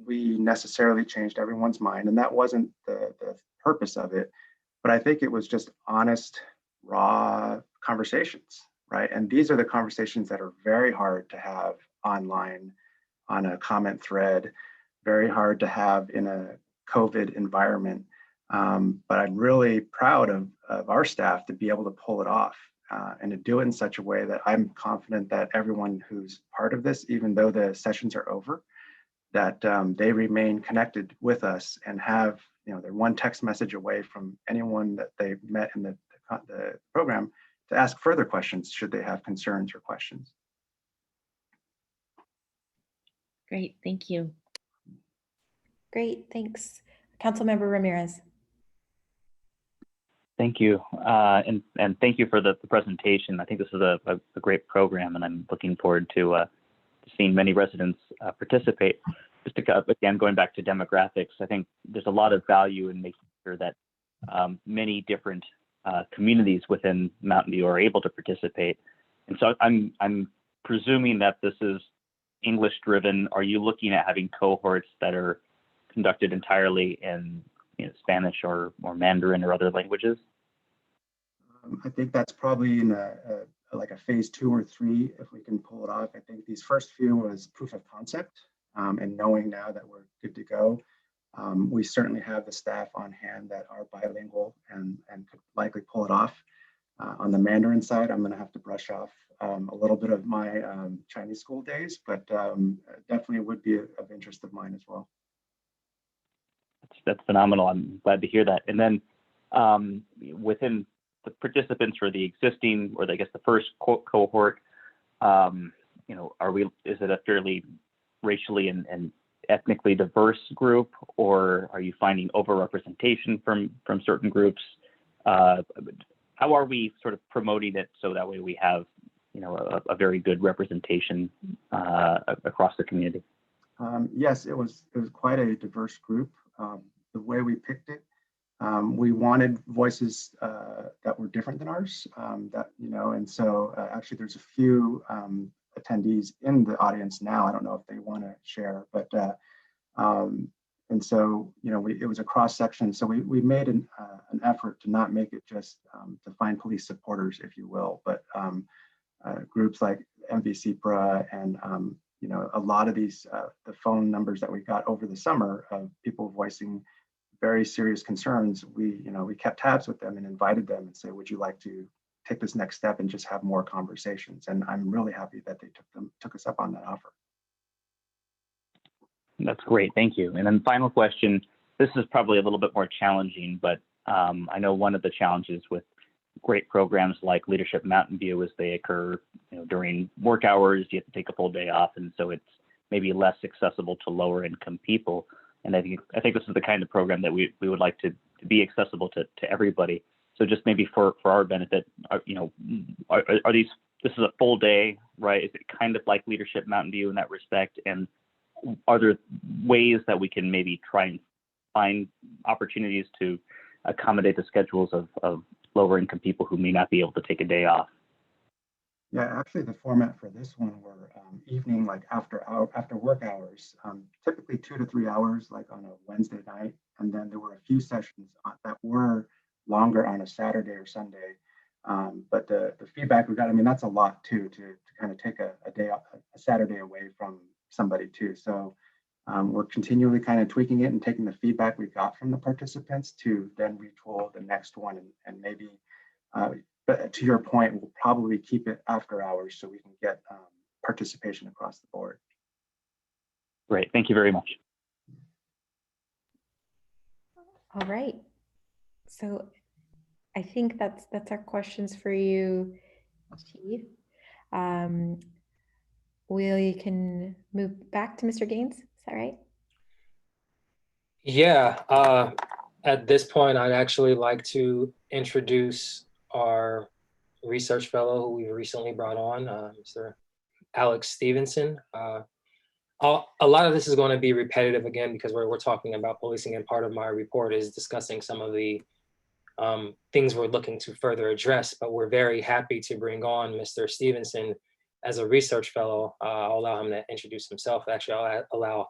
we necessarily changed everyone's mind, and that wasn't the purpose of it, but I think it was just honest, raw conversations, right? And these are the conversations that are very hard to have online on a comment thread, very hard to have in a COVID environment. But I'm really proud of our staff to be able to pull it off and to do it in such a way that I'm confident that everyone who's part of this, even though the sessions are over, that they remain connected with us and have, they're one text message away from anyone that they met in the program to ask further questions should they have concerns or questions. Great, thank you. Great, thanks. Councilmember Ramirez. Thank you, and thank you for the presentation. I think this is a great program, and I'm looking forward to seeing many residents participate. Just to, again, going back to demographics, I think there's a lot of value in making sure that many different communities within Mountain View are able to participate. And so I'm presuming that this is English driven. Are you looking at having cohorts that are conducted entirely in Spanish or Mandarin or other languages? I think that's probably in like a phase 2 or 3 if we can pull it off. I think these first few was proof of concept, and knowing now that we're good to go. We certainly have the staff on hand that are bilingual and could likely pull it off. On the Mandarin side, I'm going to have to brush off a little bit of my Chinese school days, but definitely would be of interest of mine as well. That's phenomenal. I'm glad to hear that. And then within the participants for the existing, or I guess the first cohort, is it a fairly racially and ethnically diverse group, or are you finding overrepresentation from certain groups? How are we sort of promoting it so that way we have a very good representation across the community? Yes, it was quite a diverse group. The way we picked it, we wanted voices that were different than ours. And so actually, there's a few attendees in the audience now. I don't know if they want to share, but and so it was a cross section. So we made an effort to not make it just to find police supporters, if you will, but groups like MVCPRA and a lot of these the phone numbers that we got over the summer of people voicing very serious concerns. We kept tabs with them and invited them and say, would you like to take this next step and just have more conversations? And I'm really happy that they took us up on that offer. That's great, thank you. And then final question, this is probably a little bit more challenging, but I know one of the challenges with great programs like Leadership Mountain View is they occur during work hours. You have to take a full day off, and so it's maybe less accessible to lower income people. And I think this is the kind of program that we would like to be accessible to everybody. So just maybe for our benefit, are these, this is a full day, right? Is it kind of like Leadership Mountain View in that respect? And are there ways that we can maybe try and find opportunities to accommodate the schedules of lower income people who may not be able to take a day off? Yeah, actually, the format for this one were evening, like after work hours, typically 2 to 3 hours, like on a Wednesday night, and then there were a few sessions that were longer on a Saturday or Sunday. But the feedback we got, I mean, that's a lot too to kind of take a day off, a Saturday away from somebody too. So we're continually kind of tweaking it and taking the feedback we got from the participants to then retool the next one and maybe. But to your point, we'll probably keep it after hours so we can get participation across the board. Great, thank you very much. All right. So I think that's our questions for you, Chief. We can move back to Mr. Gaines. Is that right? Yeah, at this point, I'd actually like to introduce our research fellow who we recently brought on, Mr. Alex Stevenson. A lot of this is going to be repetitive again because we're talking about policing, and part of my report is discussing some of the things we're looking to further address, but we're very happy to bring on Mr. Stevenson as a research fellow. I'll allow him to introduce himself. Actually, I'll allow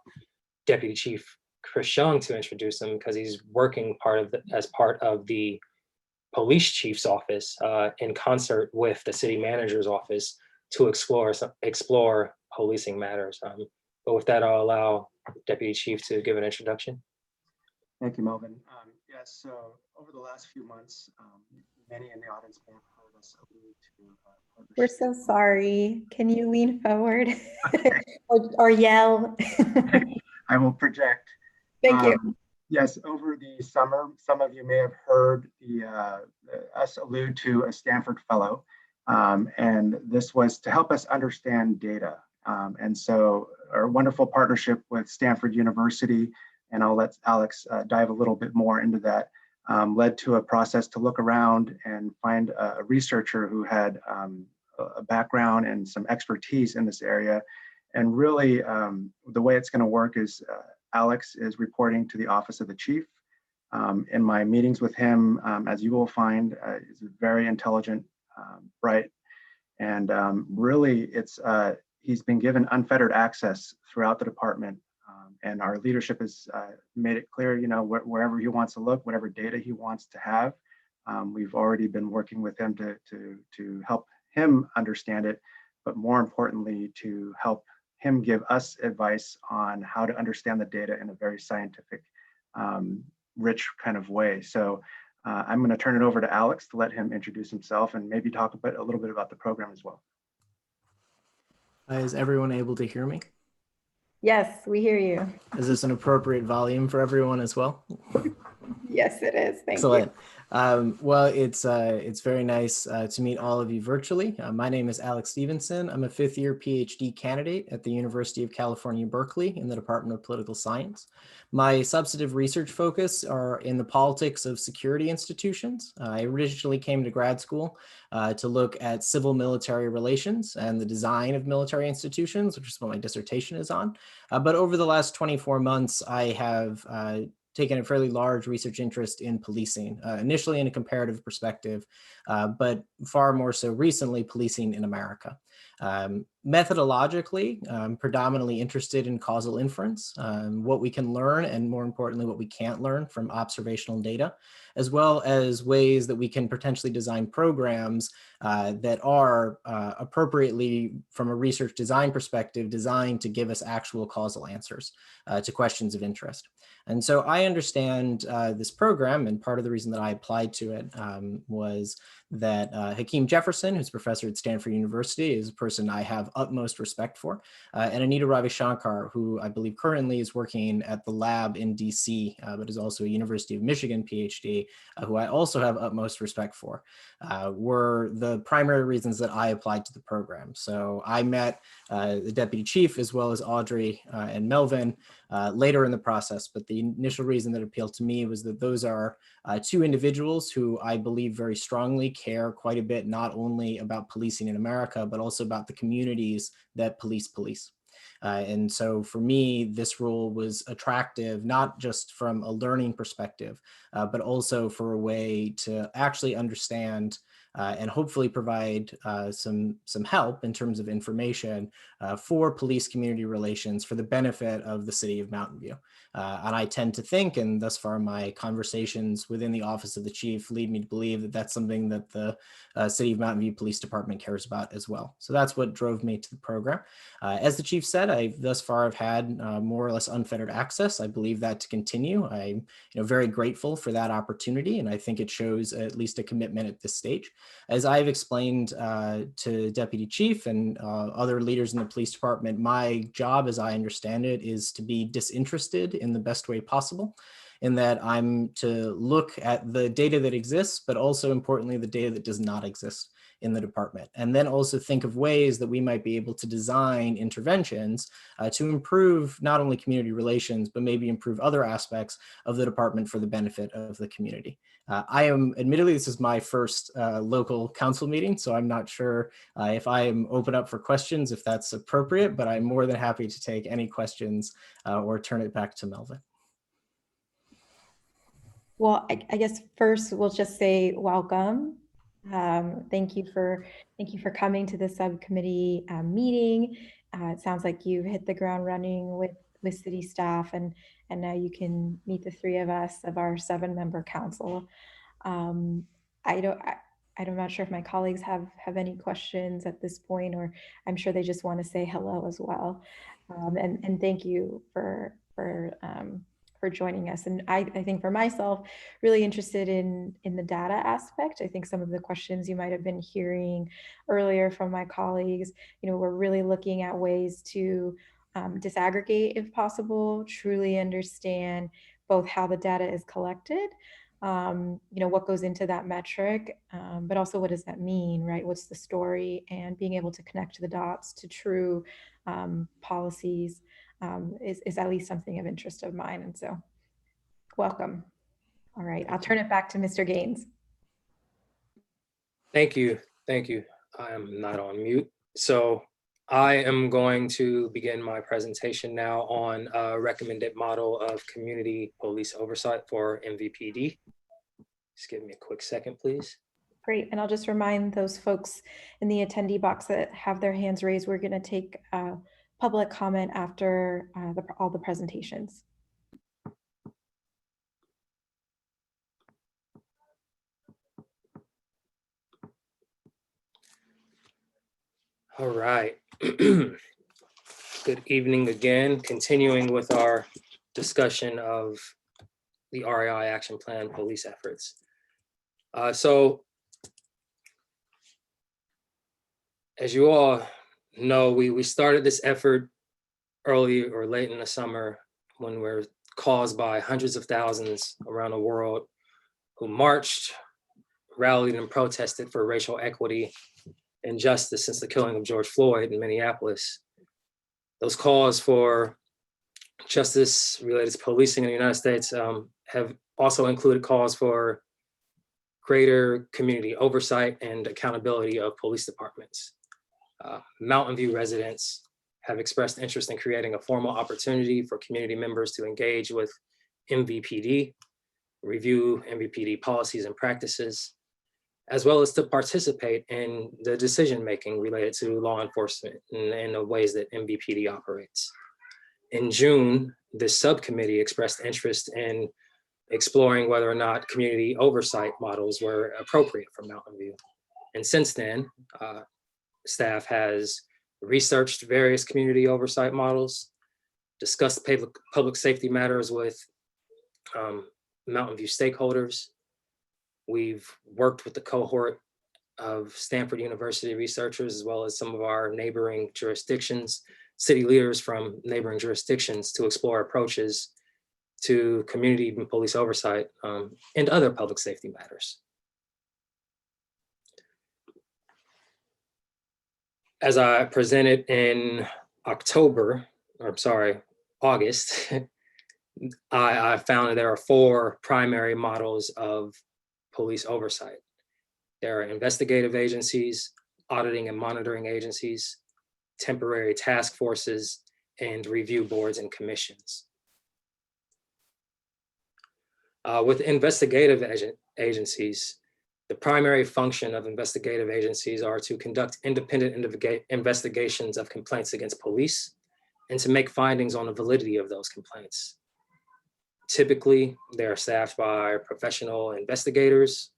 Deputy Chief Chris Young to introduce him because he's working as part of the police chief's office in concert with the city manager's office to explore policing matters. But with that, I'll allow Deputy Chief to give an introduction. Thank you, Melvin. Yes, so over the last few months, many in the audience may have heard us allude to We're so sorry. Can you lean forward or yell? I will project. Thank you. Yes, over the summer, some of you may have heard us allude to a Stanford Fellow, and this was to help us understand data. And so our wonderful partnership with Stanford University, and I'll let Alex dive a little bit more into that, led to a process to look around and find a researcher who had a background and some expertise in this area. And really, the way it's going to work is Alex is reporting to the Office of the Chief. In my meetings with him, as you will find, is very intelligent, bright, and really he's been given unfettered access throughout the department. And our leadership has made it clear, wherever he wants to look, whatever data he wants to have, we've already been working with him to help him understand it, but more importantly, to help him give us advice on how to understand the data in a very scientific, rich kind of way. So I'm going to turn it over to Alex to let him introduce himself and maybe talk a little bit about the program as well. Is everyone able to hear me? Yes, we hear you. Is this an appropriate volume for everyone as well? Yes, it is. Thank Excellent. you. Well, it's very nice to meet all of you virtually. My name is Alex Stevenson. I'm a fifth-year PhD candidate at the University of California, Berkeley in the Department of Political Science. My substantive research focus are in the politics of security institutions. I originally came to grad school to look at civil-military relations and the design of military institutions, which is what my dissertation is on. But over the last 24 months, I have taken a fairly large research interest in policing, initially in a comparative perspective, but far more so recently, policing in America. Methodologically, I'm predominantly interested in causal inference, what we can learn, and more importantly, what we can't learn from observational data, as well as ways that we can potentially design programs that are appropriately, from a research design perspective, designed to give us actual causal answers to questions of interest. And so I understand this program, and part of the reason that I applied to it was that Hakeem Jefferson, who's a professor at Stanford University, is a person I have utmost respect for, and Anita Ravishankar, who I believe currently is working at the lab in DC, but is also a University of Michigan PhD, who I also have utmost respect for, were the primary reasons that I applied to the program. So I met the deputy chief as well as Audrey and Melvin later in the process, but the initial reason that appealed to me was that those are two individuals who I believe very strongly care quite a bit, not only about policing in America, but also about the communities that police. And so for me, this role was attractive, not just from a learning perspective, but also for a way to actually understand and hopefully provide some help in terms of information for police community relations for the benefit of the city of Mountain View. And I tend to think, and thus far my conversations within the office of the chief lead me to believe that that's something that the City of Mountain View Police Department cares about as well. So that's what drove me to the program. As the chief said, I thus far have had more or less unfettered access. I believe that to continue. I'm very grateful for that opportunity, and I think it shows at least a commitment at this stage. As I've explained to Deputy Chief and other leaders in the police department, my job, as I understand it, is to be disinterested in the best way possible, in that I'm to look at the data that exists, but also importantly, the data that does not exist in the department. And then also think of ways that we might be able to design interventions to improve not only community relations, but maybe improve other aspects of the department for the benefit of the community. Admittedly, this is my first local council meeting, so I'm not sure if I am open up for questions, if that's appropriate, but I'm more than happy to take any questions or turn it back to Melvin. Well, I guess first we'll just say welcome. Thank you for coming to the subcommittee meeting. It sounds like you've hit the ground running with city staff, and now you can meet the three of us of our 7-member council. I'm not sure if my colleagues have any questions at this point, or I'm sure they just want to say hello as well. And thank you for joining us. And I think for myself, really interested in the data aspect. I think some of the questions you might have been hearing earlier from my colleagues, we're really looking at ways to disaggregate, if possible, truly understand both how the data is collected, what goes into that metric, but also what does that mean, right? What's the story, and being able to connect the dots to true policies is at least something of interest of mine. And so welcome. All right, I'll turn it back to Mr. Gaines. Thank you. Thank you. I am not on mute. So I am going to begin my presentation now on a recommended model of community police oversight for MVPD. Just give me a quick second, please. Great, and I'll just remind those folks in the attendee box that have their hands raised, we're going to take public comment after all the presentations. All right. Good evening again, continuing with our discussion of the RAI Action Plan police efforts. So as you all know, we started this effort early or late in the summer when we're caused by hundreds of thousands around the world who marched, rallied, and protested for racial equity and justice since the killing of George Floyd in Minneapolis. Those calls for justice related to policing in the United States have also included calls for greater community oversight and accountability of police departments. Mountain View residents have expressed interest in creating a formal opportunity for community members to engage with MVPD, review MVPD policies and practices, as well as to participate in the decision-making related to law enforcement and the ways that MVPD operates. In June, this subcommittee expressed interest in exploring whether or not community oversight models were appropriate for Mountain View. And since then, staff has researched various community oversight models, discussed public safety matters with Mountain View stakeholders. We've worked with the cohort of Stanford University researchers, as well as some of our neighboring jurisdictions, city leaders from neighboring jurisdictions, to explore approaches to community and police oversight and other public safety matters. As I presented in August, I found that there are 4 primary models of police oversight. There are investigative agencies, auditing and monitoring agencies, temporary task forces, and review boards and commissions. With investigative agencies, the primary function of investigative agencies are to conduct independent investigations of complaints against police and to make findings on the validity of those complaints. Typically, they are staffed by professional investigators.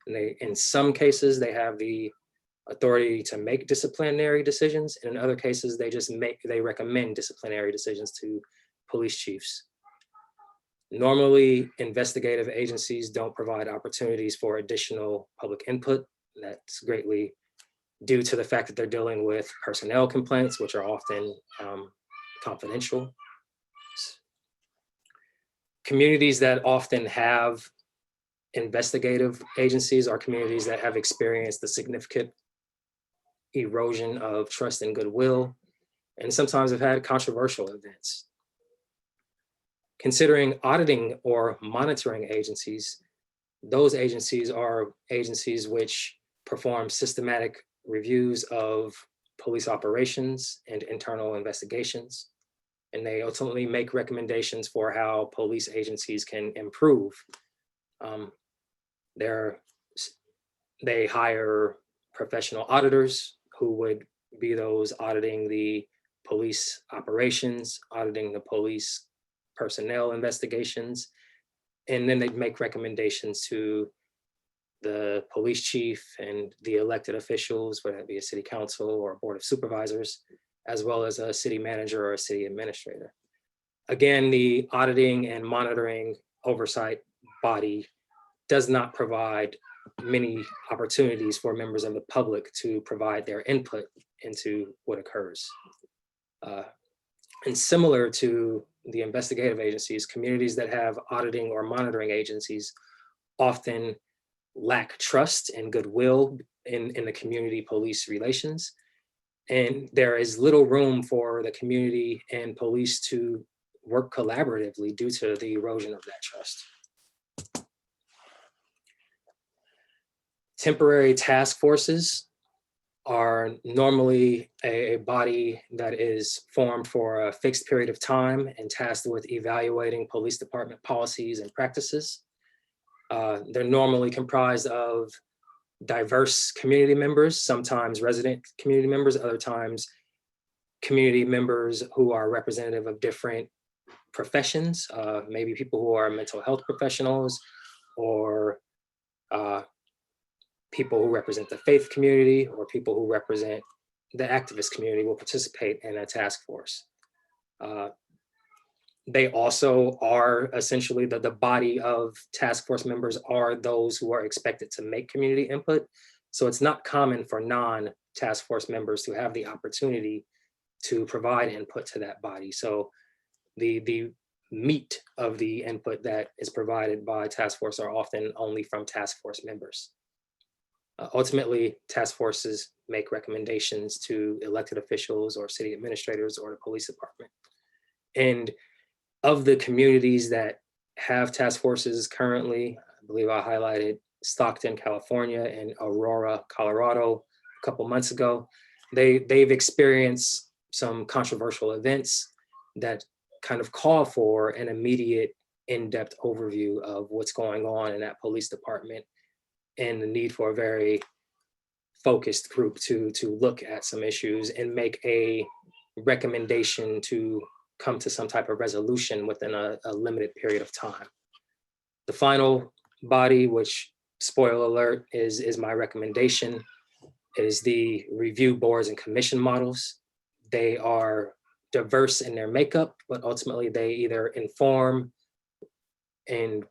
And in some cases, they have the authority to make disciplinary decisions. And in other cases, they recommend disciplinary decisions to police chiefs. Normally, investigative agencies don't provide opportunities for additional public input. That's greatly due to the fact that they're dealing with personnel complaints, which are often confidential. Communities that often have investigative agencies are communities that have experienced the significant erosion of trust and goodwill, and sometimes have had controversial events. Considering auditing or monitoring agencies, those agencies are agencies which perform systematic reviews of police operations and internal investigations, and they ultimately make recommendations for how police agencies can improve. They hire professional auditors who would be those auditing the police operations, auditing the police personnel investigations, and then they'd make recommendations to the police chief and the elected officials, whether it be a city council or a board of supervisors, as well as a city manager or a city administrator. Again, the auditing and monitoring oversight body does not provide many opportunities for members of the public to provide their input into what occurs. And similar to the investigative agencies, communities that have auditing or monitoring agencies often lack trust and goodwill in the community police relations. And there is little room for the community and police to work collaboratively due to the erosion of that trust. Temporary task forces are normally a body that is formed for a fixed period of time and tasked with evaluating police department policies and practices. They're normally comprised of diverse community members, sometimes resident community members, other times community members who are representative of different professions, maybe people who are mental health professionals or people who represent the faith community or people who represent the activist community will participate in a task force. They also are essentially the body of task force members are those who are expected to make community input. So it's not common for non-task force members to have the opportunity to provide input to that body. So the meat of the input that is provided by task force are often only from task force members. Ultimately, task forces make recommendations to elected officials or city administrators or the police department. And of the communities that have task forces currently, I believe I highlighted Stockton, California, and Aurora, Colorado a couple months ago. They've experienced some controversial events that kind of call for an immediate in-depth overview of what's going on in that police department and the need for a very focused group to look at some issues and make a recommendation to come to some type of resolution within a limited period of time. The final body, which, spoiler alert, is my recommendation, is the review boards and commission models. They are diverse in their makeup, but ultimately they either inform and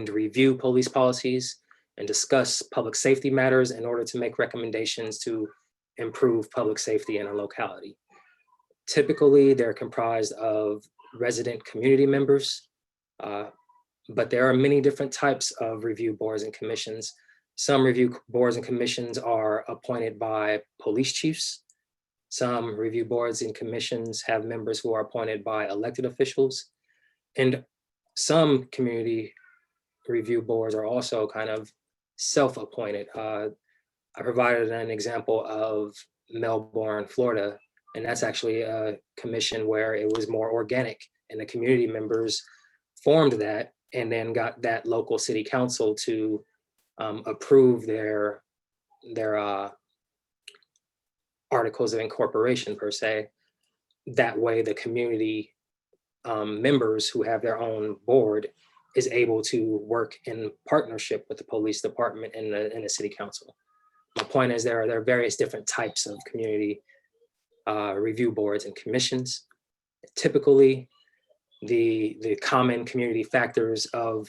review police policies and discuss public safety matters in order to make recommendations to improve public safety in a locality. Typically, they're comprised of resident community members, but there are many different types of review boards and commissions. Some review boards and commissions are appointed by police chiefs. Some review boards and commissions have members who are appointed by elected officials. And some community review boards are also kind of self-appointed. I provided an example of Melbourne, Florida, And that's actually a commission where it was more organic, and the community members formed that and then got that local city council to approve their articles of incorporation per se. That way the community members who have their own board is able to work in partnership with the police department and the city council. My point is there are various different types of community review boards and commissions. Typically, the common community factors of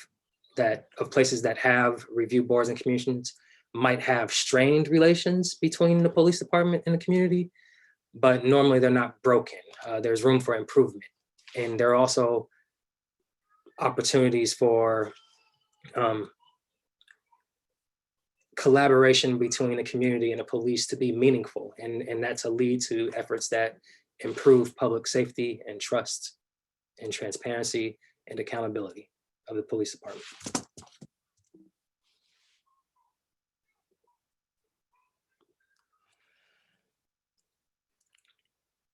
places that have review boards and commissions might have strained relations between the police department and the community, but normally they're not broken. There's room for improvement. And there are also opportunities for collaboration between the community and the police to be meaningful. And that's a lead to efforts that improve public safety and trust and transparency and accountability of the police department.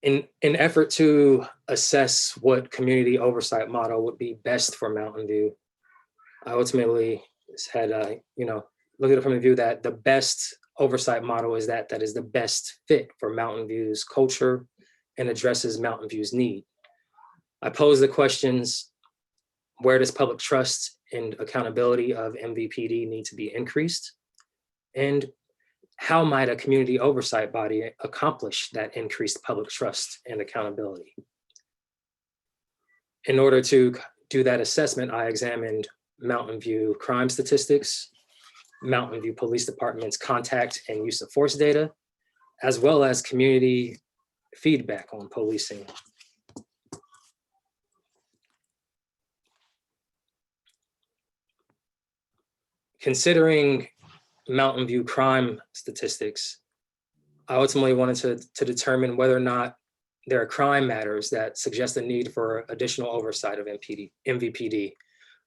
In an effort to assess what community oversight model would be best for Mountain View, I ultimately had, look at it from the view that the best oversight model is that is the best fit for Mountain View's culture and addresses Mountain View's need. I pose the questions: where does public trust and accountability of MVPD need to be increased? And how might a community oversight body accomplish that increased public trust and accountability? In order to do that assessment, I examined Mountain View crime statistics, Mountain View Police Department's contact and use of force data, as well as community feedback on policing. Considering Mountain View crime statistics, I ultimately wanted to determine whether or not there are crime matters that suggest a need for additional oversight of MVPD.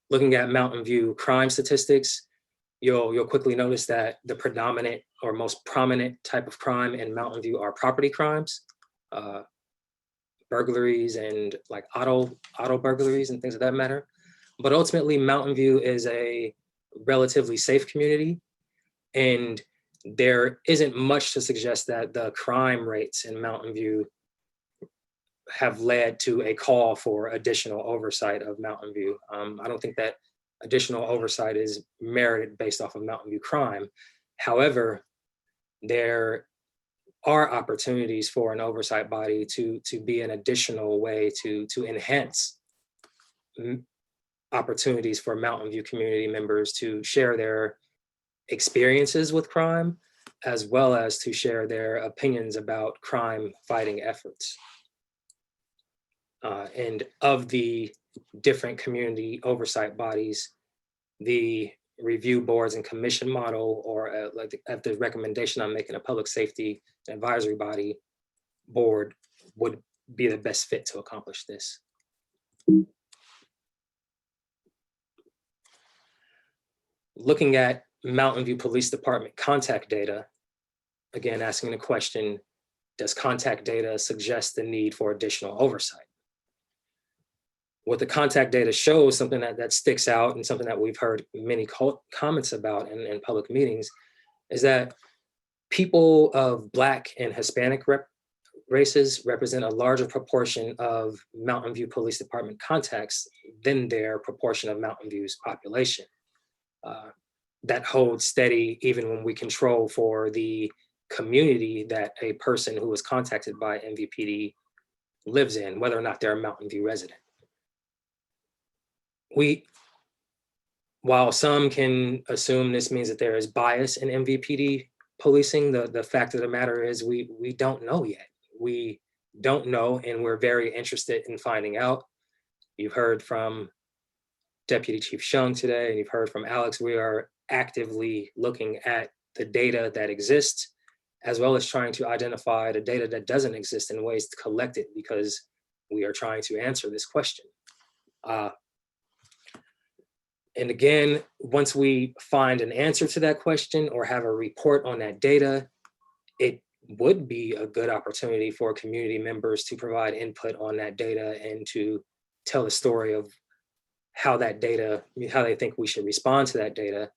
Looking at Mountain View crime statistics, you'll quickly notice that the predominant or most prominent type of crime in Mountain View are property crimes, burglaries and like auto burglaries and things of that matter. But ultimately, Mountain View is a relatively safe community, and there isn't much to suggest that the crime rates in Mountain View have led to a call for additional oversight of Mountain View. I don't think that additional oversight is merited based off of Mountain View crime. However, there are opportunities for an oversight body to be an additional way to enhance opportunities for Mountain View community members to share their experiences with crime, as well as to share their opinions about crime fighting efforts. And of the different community oversight bodies, the review boards and commission model, or at the recommendation I'm making, a public safety advisory body board would be the best fit to accomplish this. Looking at Mountain View Police Department contact data, again, asking the question, does contact data suggest the need for additional oversight? What the contact data shows, something that sticks out and something that we've heard many comments about in public meetings, is that people of Black and Hispanic races represent a larger proportion of Mountain View Police Department contacts than their proportion of Mountain View's population. That holds steady even when we control for the community that a person who was contacted by MVPD lives in, whether or not they're a Mountain View resident. While some can assume this means that there is bias in MVPD policing, the fact of the matter is we don't know yet. We don't know, and we're very interested in finding out. You've heard from Deputy Chief Shung today, and you've heard from Alex. We are actively looking at the data that exists, as well as trying to identify the data that doesn't exist and ways to collect it, because we are trying to answer this question. And again, once we find an answer to that question or have a report on that data, it would be a good opportunity for community members to provide input on that data and to tell the story of how that data, how they think we should respond to that data,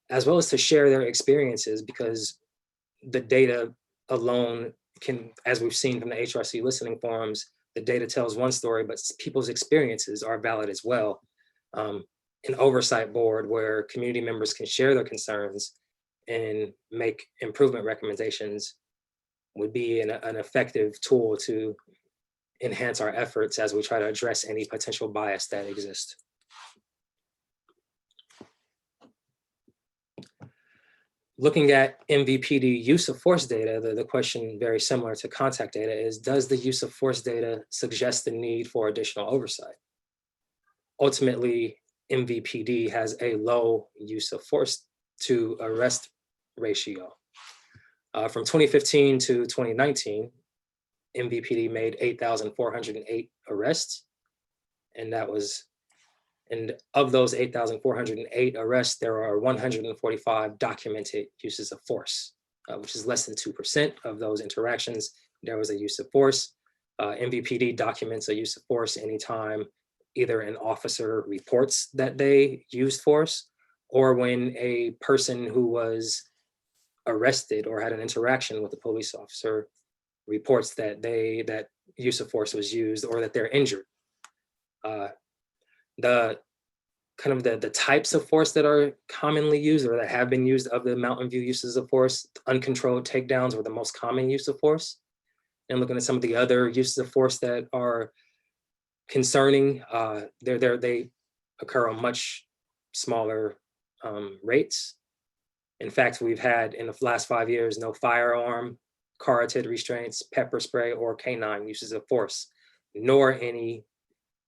as well as to share their experiences, because the data alone can, as we've seen from the HRC listening forums, the data tells one story, but people's experiences are valid as well. An oversight board where community members can share their concerns and make improvement recommendations would be an effective tool to enhance our efforts as we try to address any potential bias that exists. Looking at MVPD use of force data, the question very similar to contact data is, does the use of force data suggest the need for additional oversight? Ultimately, MVPD has a low use of force to arrest ratio. From 2015 to 2019, MVPD made 8,408 arrests, and of those 8,408 arrests, there are 145 documented uses of force, which is less than 2% of those interactions. There was a use of force. MVPD documents a use of force anytime either an officer reports that they used force, or when a person who was arrested or had an interaction with a police officer reports that that use of force was used or that they're injured. The types of force that are commonly used or that have been used of the Mountain View uses of force, uncontrolled takedowns were the most common use of force. And looking at some of the other uses of force that are concerning, they occur on much smaller rates. In fact, we've had in the last 5 years, no firearm, carotid restraints, pepper spray, or canine uses of force, nor any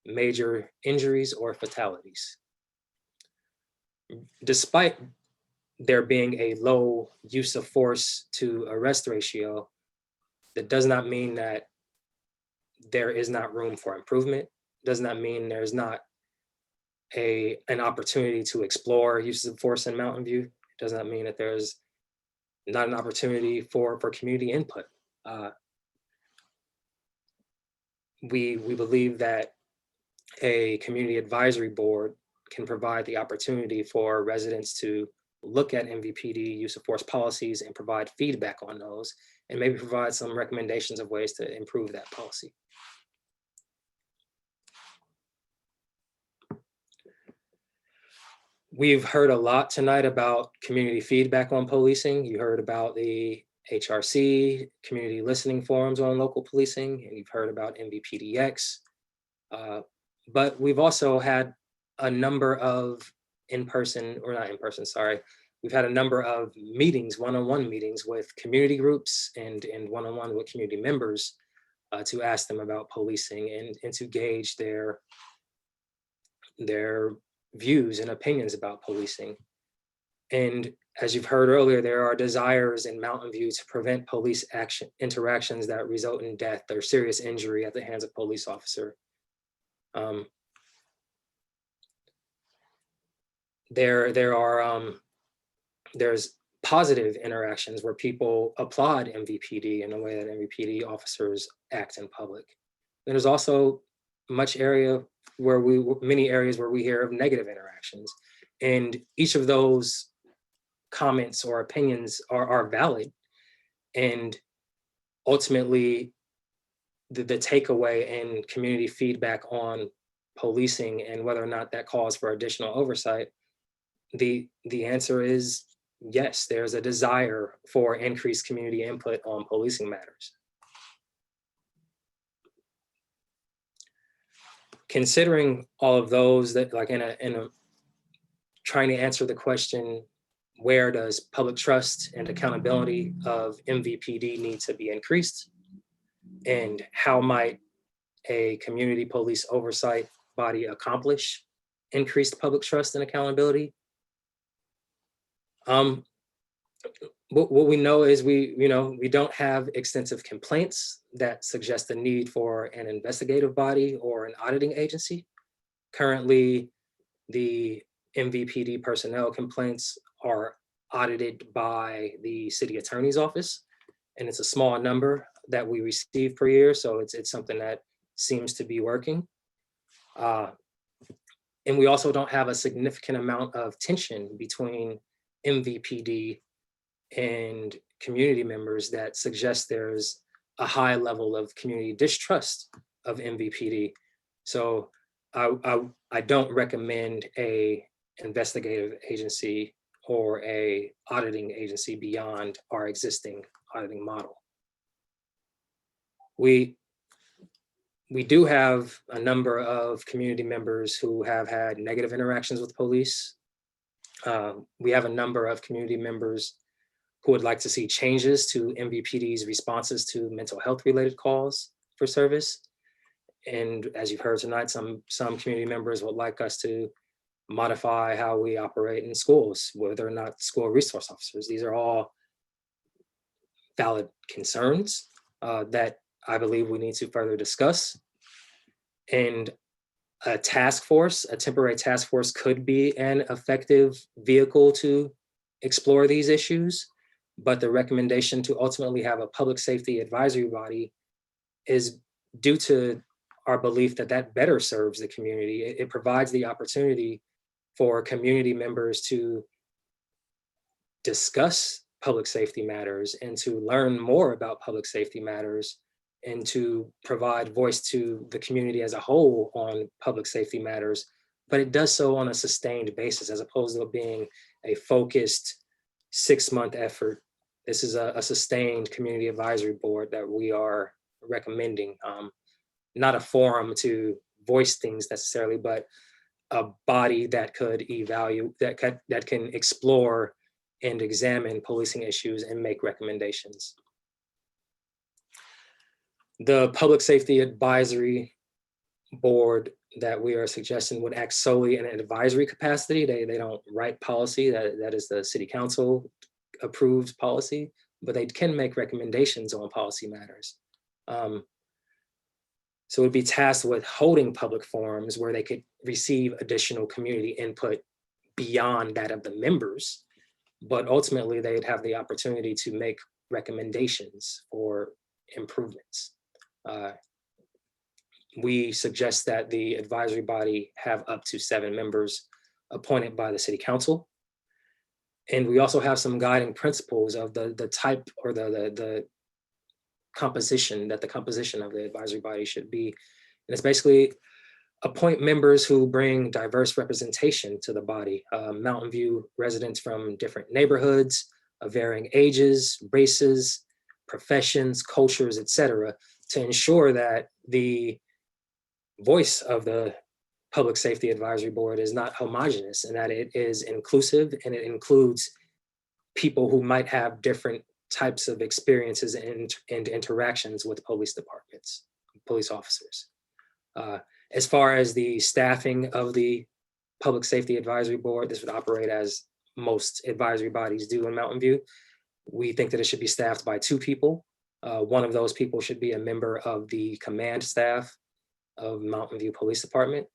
major injuries or fatalities. Despite there being a low use of force to arrest ratio, that does not mean that there is not room for improvement. Does not mean there's not an opportunity to explore uses of force in Mountain View. It does not mean that there's not an opportunity for community input. We believe that a community advisory board can provide the opportunity for residents to look at MVPD use of force policies and provide feedback on those, and maybe provide some recommendations of ways to improve that policy. We've heard a lot tonight about community feedback on policing. You heard about the HRC, community listening forums on local policing, and you've heard about MVPDX. But we've also had a number of we've had a number of meetings, one-on-one meetings with community groups and one-on-one with community members to ask them about policing and to gauge their views and opinions about policing. And as you've heard earlier, there are desires in Mountain View to prevent police interactions that result in death or serious injury at the hands of police officer. There's positive interactions where people applaud MVPD in the way that MVPD officers act in public. And there's also many areas where we hear of negative interactions, and each of those comments or opinions are valid. And ultimately, the takeaway and community feedback on policing and whether or not that calls for additional oversight, the answer is yes, there's a desire for increased community input on policing matters. Considering all of those, that like in a trying to answer the question, where does public trust and accountability of MVPD need to be increased? And how might a community police oversight body accomplish increased public trust and accountability? What we know is we don't have extensive complaints that suggest the need for an investigative body or an auditing agency. Currently, the MVPD personnel complaints are audited by the city attorney's office, and it's a small number that we receive per year. So it's something that seems to be working. And we also don't have a significant amount of tension between MVPD and community members that suggest there's a high level of community distrust of MVPD. So I don't recommend a investigative agency or a auditing agency beyond our existing auditing model. We do have a number of community members who have had negative interactions with police. We have a number of community members who would like to see changes to MVPD's responses to mental health related calls for service. And as you've heard tonight, some community members would like us to modify how we operate in schools, whether or not school resource officers. These are all valid concerns that I believe we need to further discuss. And a task force, a temporary task force, could be an effective vehicle to explore these issues. But the recommendation to ultimately have a public safety advisory body is due to our belief that that better serves the community. It provides the opportunity for community members to discuss public safety matters and to learn more about public safety matters and to provide voice to the community as a whole on public safety matters. But it does so on a sustained basis as opposed to being a focused 6-month effort. This is a sustained community advisory board that we are recommending. Not a forum to voice things necessarily, but a body that could evaluate, that can explore and examine policing issues and make recommendations. The Public Safety Advisory Board that we are suggesting would act solely in an advisory capacity. They don't write policy, that is the city council approved policy, but they can make recommendations on policy matters. So it would be tasked with holding public forums where they could receive additional community input beyond that of the members, but ultimately they'd have the opportunity to make recommendations for improvements. We suggest that the advisory body have up to 7 members appointed by the city council. And we also have some guiding principles of the type or the composition, that the composition of the advisory body should be. And it's basically appoint members who bring diverse representation to the body. Mountain View residents from different neighborhoods of varying ages, races, professions, cultures, etc., to ensure that the voice of the Public Safety Advisory Board is not homogenous and that it is inclusive and it includes people who might have different types of experiences and interactions with police departments, police officers. As far as the staffing of the Public Safety Advisory Board, this would operate as most advisory bodies do in Mountain View. We think that it should be staffed by 2 people. One of those people should be a member of the command staff of Mountain View Police Department,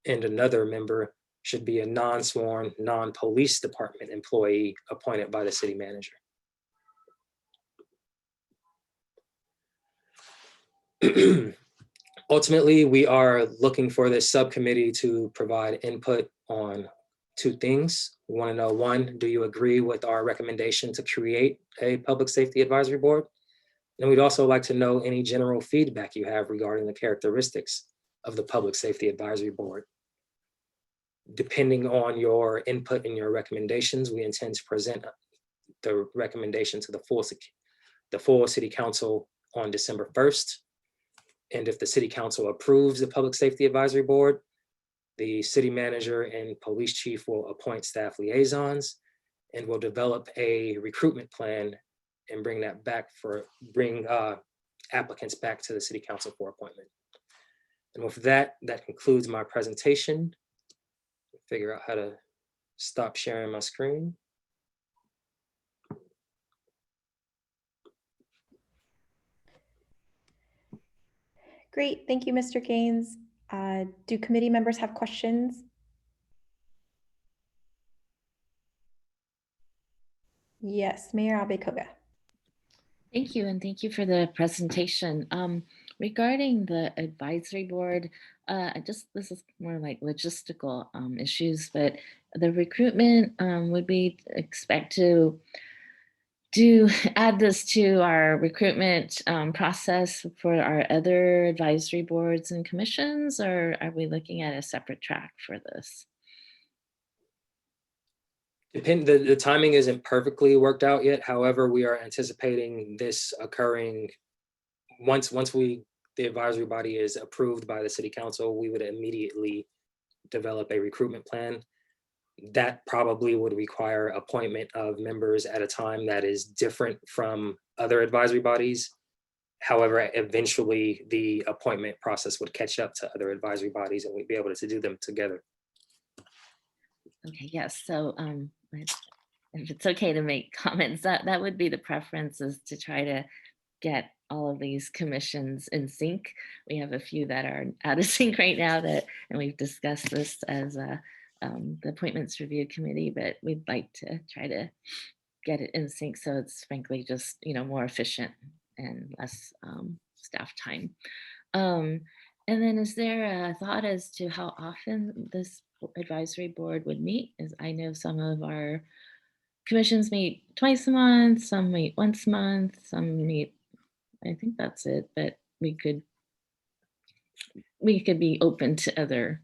and another member should be a non-sworn, non-police department employee appointed by the city manager. Ultimately, we are looking for this subcommittee to provide input on 2 things. We want to know, 1, do you agree with our recommendation to create a Public Safety Advisory Board? And we'd also like to know any general feedback you have regarding the characteristics of the Public Safety Advisory Board. Depending on your input and your recommendations, we intend to present the recommendation to the full city council on December 1st. And if the city council approves the Public Safety Advisory Board, the city manager and police chief will appoint staff liaisons and will develop a recruitment plan and bring applicants back to the city council for appointment. And with that concludes my presentation. Figure out how to stop sharing my screen. Great, thank you, Mr. Gaines. Do committee members have questions? Yes, Mayor Abekoga. Thank you, and thank you for the presentation. Regarding the advisory board, this is more like logistical issues, but the recruitment, would we expect to add this to our recruitment process for our other advisory boards and commissions, or are we looking at a separate track for this? The timing isn't perfectly worked out yet. However, we are anticipating this occurring once the advisory body is approved by the city council. We would immediately develop a recruitment plan. That probably would require appointment of members at a time that is different from other advisory bodies. However, eventually the appointment process would catch up to other advisory bodies and we'd be able to do them together. Okay, yes. So if it's okay to make comments, that would be the preference, is to try to get all of these commissions in sync. We have a few that are out of sync right now, and we've discussed this as the Appointments Review Committee, but we'd like to try to get it in sync so it's frankly just more efficient and less staff time. And then is there a thought as to how often this advisory board would meet? As I know some of our commissions meet twice a month, some meet once a month, some meet, I think that's it, but we could be open to other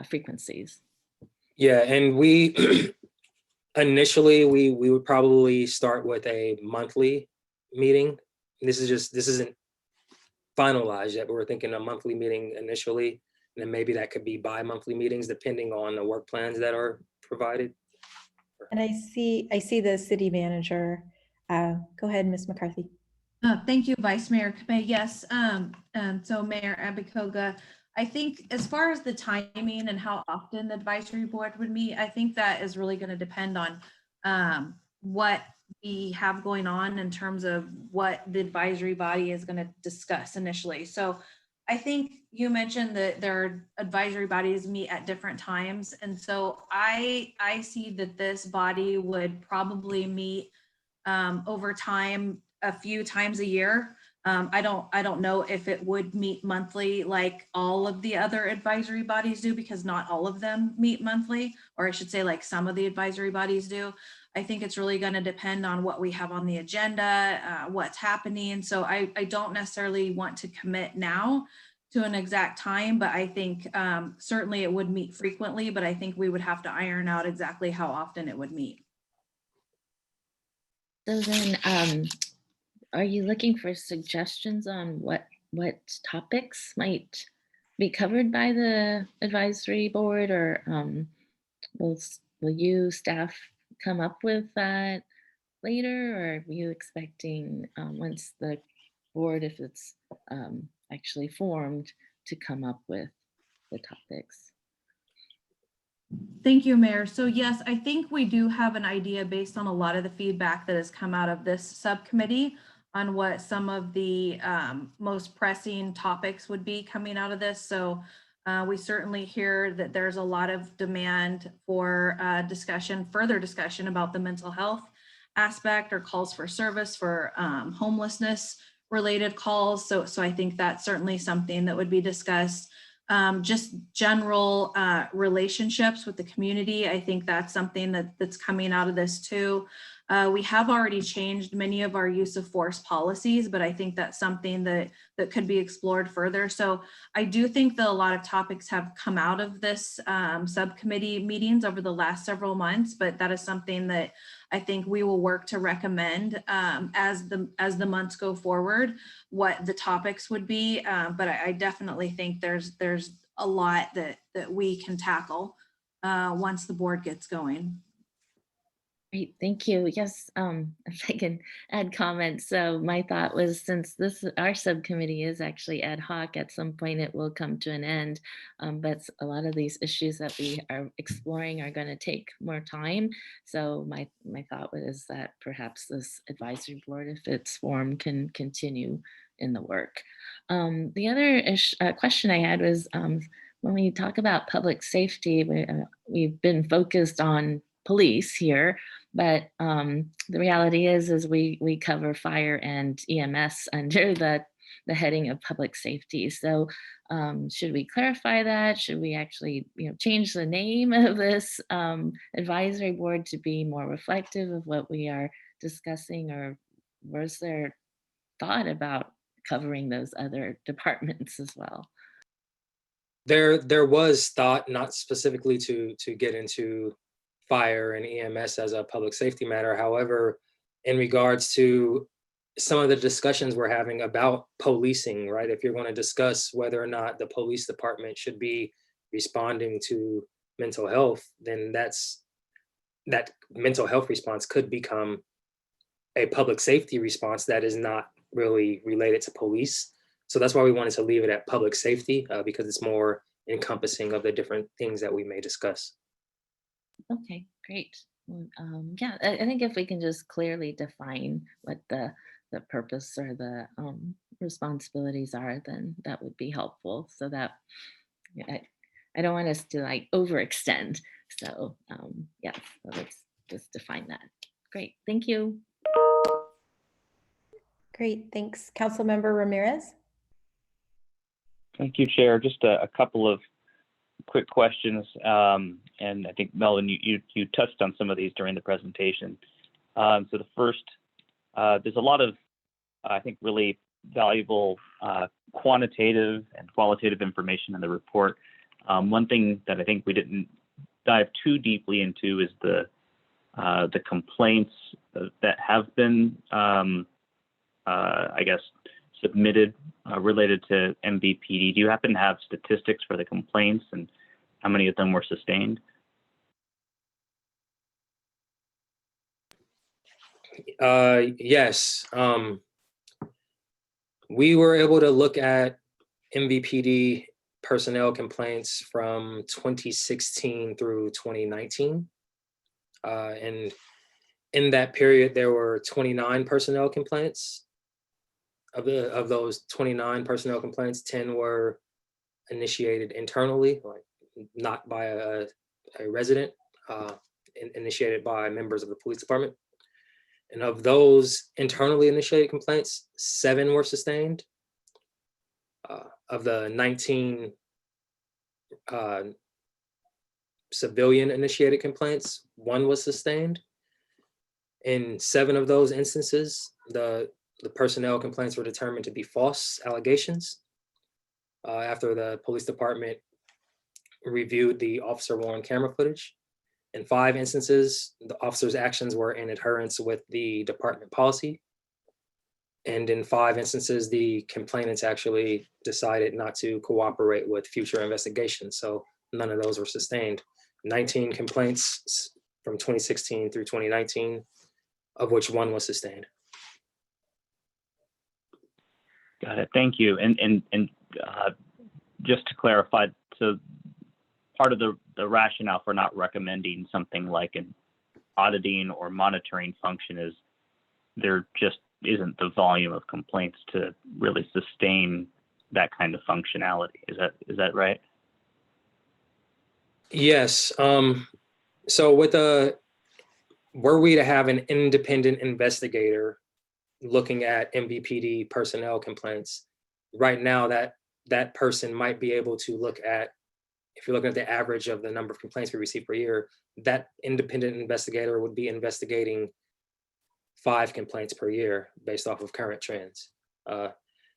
frequencies. Yeah, and we initially we would probably start with a monthly meeting. This isn't finalized yet, but we're thinking a monthly meeting initially, and then maybe that could be bi-monthly meetings depending on the work plans that are provided. And I see the city manager. Go ahead, Ms. McCarthy. Thank you, Vice Mayor Kamei. Yes, so Mayor Abikoga, I think as far as the timing and how often the advisory board would meet, I think that is really going to depend on what we have going on in terms of what the advisory body is going to discuss initially. So I think you mentioned that their advisory bodies meet at different times. And so I see that this body would probably meet over time a few times a year. I don't know if it would meet monthly like all of the other advisory bodies do, because not all of them meet monthly, or I should say like some of the advisory bodies do. I think it's really going to depend on what we have on the agenda, what's happening. So I don't necessarily want to commit now to an exact time, but I think certainly it would meet frequently, but I think we would have to iron out exactly how often it would meet. So then, are you looking for suggestions on what topics might be covered by the advisory board, or will you staff come up with that later, or are you expecting once the board, if it's actually formed, to come up with the topics? Thank you, Mayor. So yes, I think we do have an idea based on a lot of the feedback that has come out of this subcommittee on what some of the most pressing topics would be coming out of this. So we certainly hear that there's a lot of demand for further discussion about the mental health aspect, or calls for service for homelessness related calls. So I think that's certainly something that would be discussed. Just general relationships with the community. I think that's something that's coming out of this too. We have already changed many of our use of force policies, but I think that's something that could be explored further. So I do think that a lot of topics have come out of this subcommittee meetings over the last several months, but that is something that I think we will work to recommend as the months go forward, what the topics would be. But I definitely think there's a lot that we can tackle once the board gets going. Great, thank you. Yes, if I can add comments. So my thought was, since our subcommittee is actually ad hoc, at some point it will come to an end. But a lot of these issues that we are exploring are going to take more time. So my thought was that perhaps this advisory board, if it's formed, can continue in the work. The other question I had was, when we talk about public safety, we've been focused on police here, But the reality is we cover fire and EMS under the heading of public safety. So should we clarify that? Should we actually, change the name of this advisory board to be more reflective of what we are discussing, or was there thought about covering those other departments as well? There was thought, not specifically to get into fire and EMS as a public safety matter. However, in regards to some of the discussions we're having about policing, right? If you're going to discuss whether or not the police department should be responding to mental health, then that mental health response could become a public safety response that is not really related to police. So that's why we wanted to leave it at public safety, because it's more encompassing of the different things that we may discuss. Okay, great. Yeah, I think if we can just clearly define what the purpose or the responsibilities are, then that would be helpful. So that I don't want us to like overextend. So yeah, so let's just define that. Great, thank you. Great, thanks. Councilmember Ramirez. Thank you, Chair. Just a couple of quick questions. And I think, Melvin, you touched on some of these during the presentation. So the first, there's a lot of, I think, really valuable quantitative and qualitative information in the report. One thing that I think we didn't dive too deeply into is the complaints that have been, I guess, submitted related to MVPD. Do you happen to have statistics for the complaints and how many of them were sustained? Yes. We were able to look at MVPD personnel complaints from 2016 through 2019. And in that period, there were 29 personnel complaints. Of those 29 personnel complaints, 10 were initiated internally, like not by a resident, initiated by members of the police department. And of those internally initiated complaints, 7 were sustained. Of the 19 civilian initiated complaints, 1 was sustained. In 7 of those instances, the personnel complaints were determined to be false allegations after the police department reviewed the officer-worn camera footage. In 5 instances, the officer's actions were in adherence with the department policy. And in 5 instances, the complainants actually decided not to cooperate with future investigations. So none of those were sustained. 19 complaints from 2016 through 2019, of which 1 was sustained. Got it. Thank you. And just to clarify, so part of the rationale for not recommending something like an auditing or monitoring function is there just isn't the volume of complaints to really sustain that kind of functionality. Is that right? Yes. So were we to have an independent investigator looking at MVPD personnel complaints, right now that person might be able to look at, if you're looking at the average of the number of complaints we receive per year, that independent investigator would be investigating 5 complaints per year based off of current trends.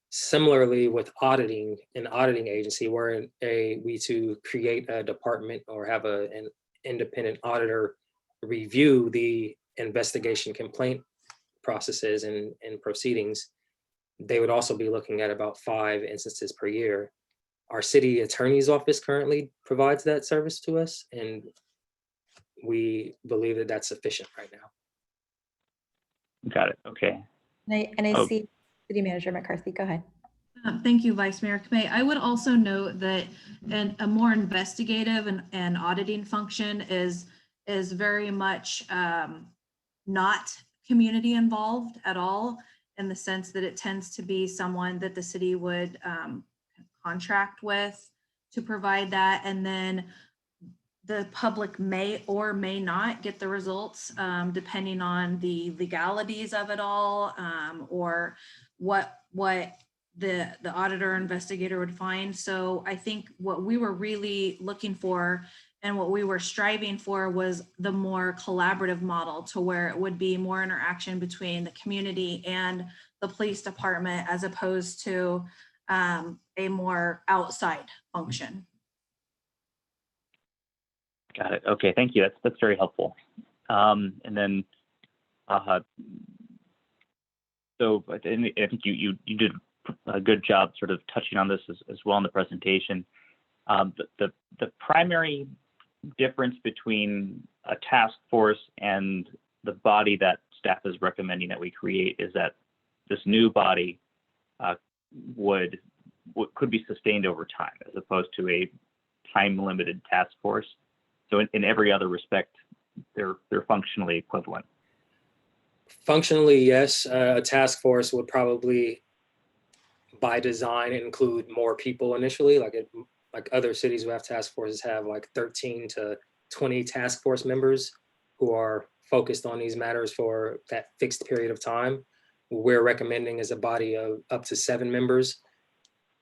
Similarly, with auditing, an auditing agency, were we to create a department or have an independent auditor review the investigation complaint processes and proceedings, they would also be looking at about 5 instances per year. Our city attorney's office currently provides that service to us, and we believe that that's sufficient right now. Got it. Okay. And I see City Manager McCarthy. Go ahead. Thank you, Vice Mayor Kamei. I would also note that a more investigative and auditing function is very much not community involved at all, in the sense that it tends to be someone that the city would contract with to provide that. And then the public may or may not get the results, depending on the legalities of it all, or what the auditor investigator would find. So I think what we were really looking for and what we were striving for was the more collaborative model, to where it would be more interaction between the community and the police department, as opposed to a more outside function. Got it. Okay, thank you. That's very helpful. And then, so I think you did a good job sort of touching on this as well in the presentation. The primary difference between a task force and the body that staff is recommending that we create is that this new body could be sustained over time, as opposed to a time-limited task force. So in every other respect, they're functionally equivalent. Functionally, yes. A task force would probably, by design, include more people initially. Like other cities who have task forces have like 13 to 20 task force members who are focused on these matters for that fixed period of time. What we're recommending is a body of up to 7 members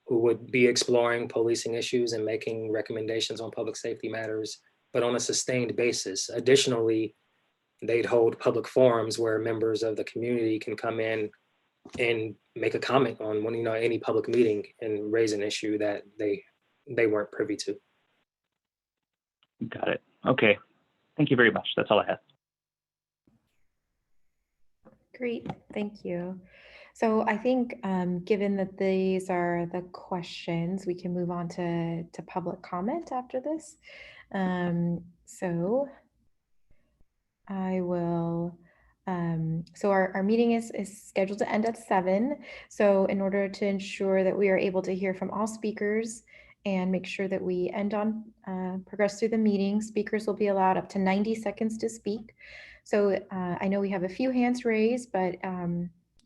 who would be exploring policing issues and making recommendations on public safety matters, but on a sustained basis. Additionally, they'd hold public forums where members of the community can come in and make a comment on any public meeting and raise an issue that they weren't privy to. Got it. Okay. Thank you very much. That's all I have. Great, thank you. So I think given that these are the questions, we can move on to public comment after this. So I will, so our meeting is scheduled to end at 7. So in order to ensure that we are able to hear from all speakers and make sure that we progress through the meeting, speakers will be allowed up to 90 seconds to speak. So I know we have a few hands raised, but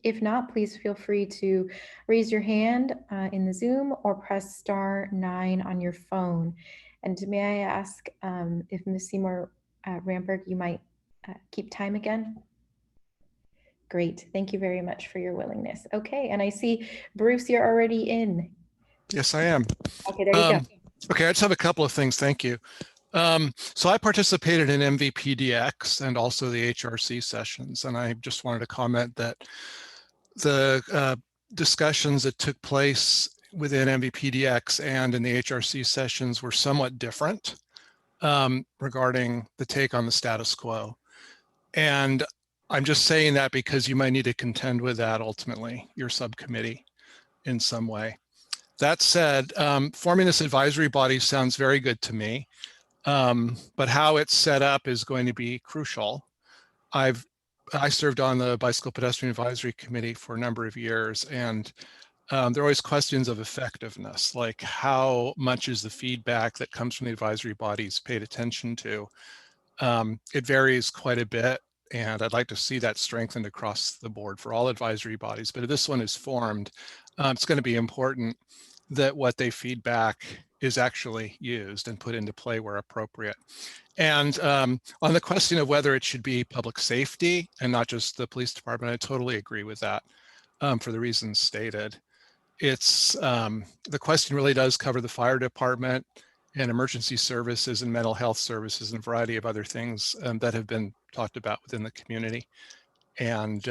if not, please feel free to raise your hand in the Zoom or press *9 on your phone. And may I ask if Ms. Seymour Ramberg, you might keep time again? Great, thank you very much for your willingness. Okay, and I see Bruce, you're already in. Yes, I am. Okay, there you go. Okay, I just have a couple of things, thank you. So I participated in MVPDX and also the HRC sessions, and I just wanted to comment that the discussions that took place within MVPDX and in the HRC sessions were somewhat different regarding the take on the status quo. And I'm just saying that because you might need to contend with that ultimately, your subcommittee in some way. That said, forming this advisory body sounds very good to me, but how it's set up is going to be crucial. I served on the Bicycle Pedestrian Advisory Committee for a number of years, and there are always questions of effectiveness, like how much is the feedback that comes from the advisory bodies paid attention to? It varies quite a bit, and I'd like to see that strengthened across the board for all advisory bodies. But if this one is formed, it's going to be important that what they feedback is actually used and put into play where appropriate. And on the question of whether it should be public safety and not just the police department, I totally agree with that for the reasons stated. It's the question really does cover the fire department and emergency services and mental health services and a variety of other things that have been talked about within the community. And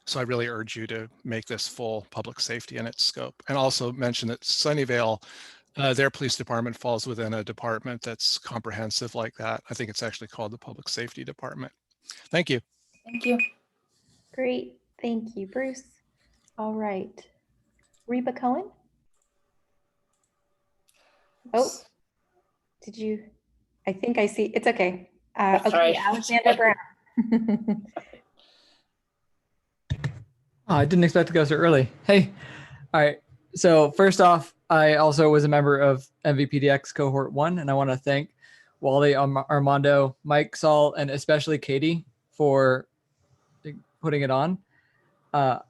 so I really urge you to make this full public safety in its scope. And also mention that Sunnyvale, their police department falls within a department that's comprehensive like that. I think it's actually called the Public Safety Department. Thank you. Thank you. Great, thank you, Bruce. All right, Reba Cohen? Oh, did you? I think I see, it's okay. Okay, Sorry. Alexander Brown. Oh, I didn't expect to go so early. Hey, all right. So first off, I also was a member of MVPDX Cohort 1, and I want to thank Wally, Armando, Mike, Saul, and especially Katie for putting it on. I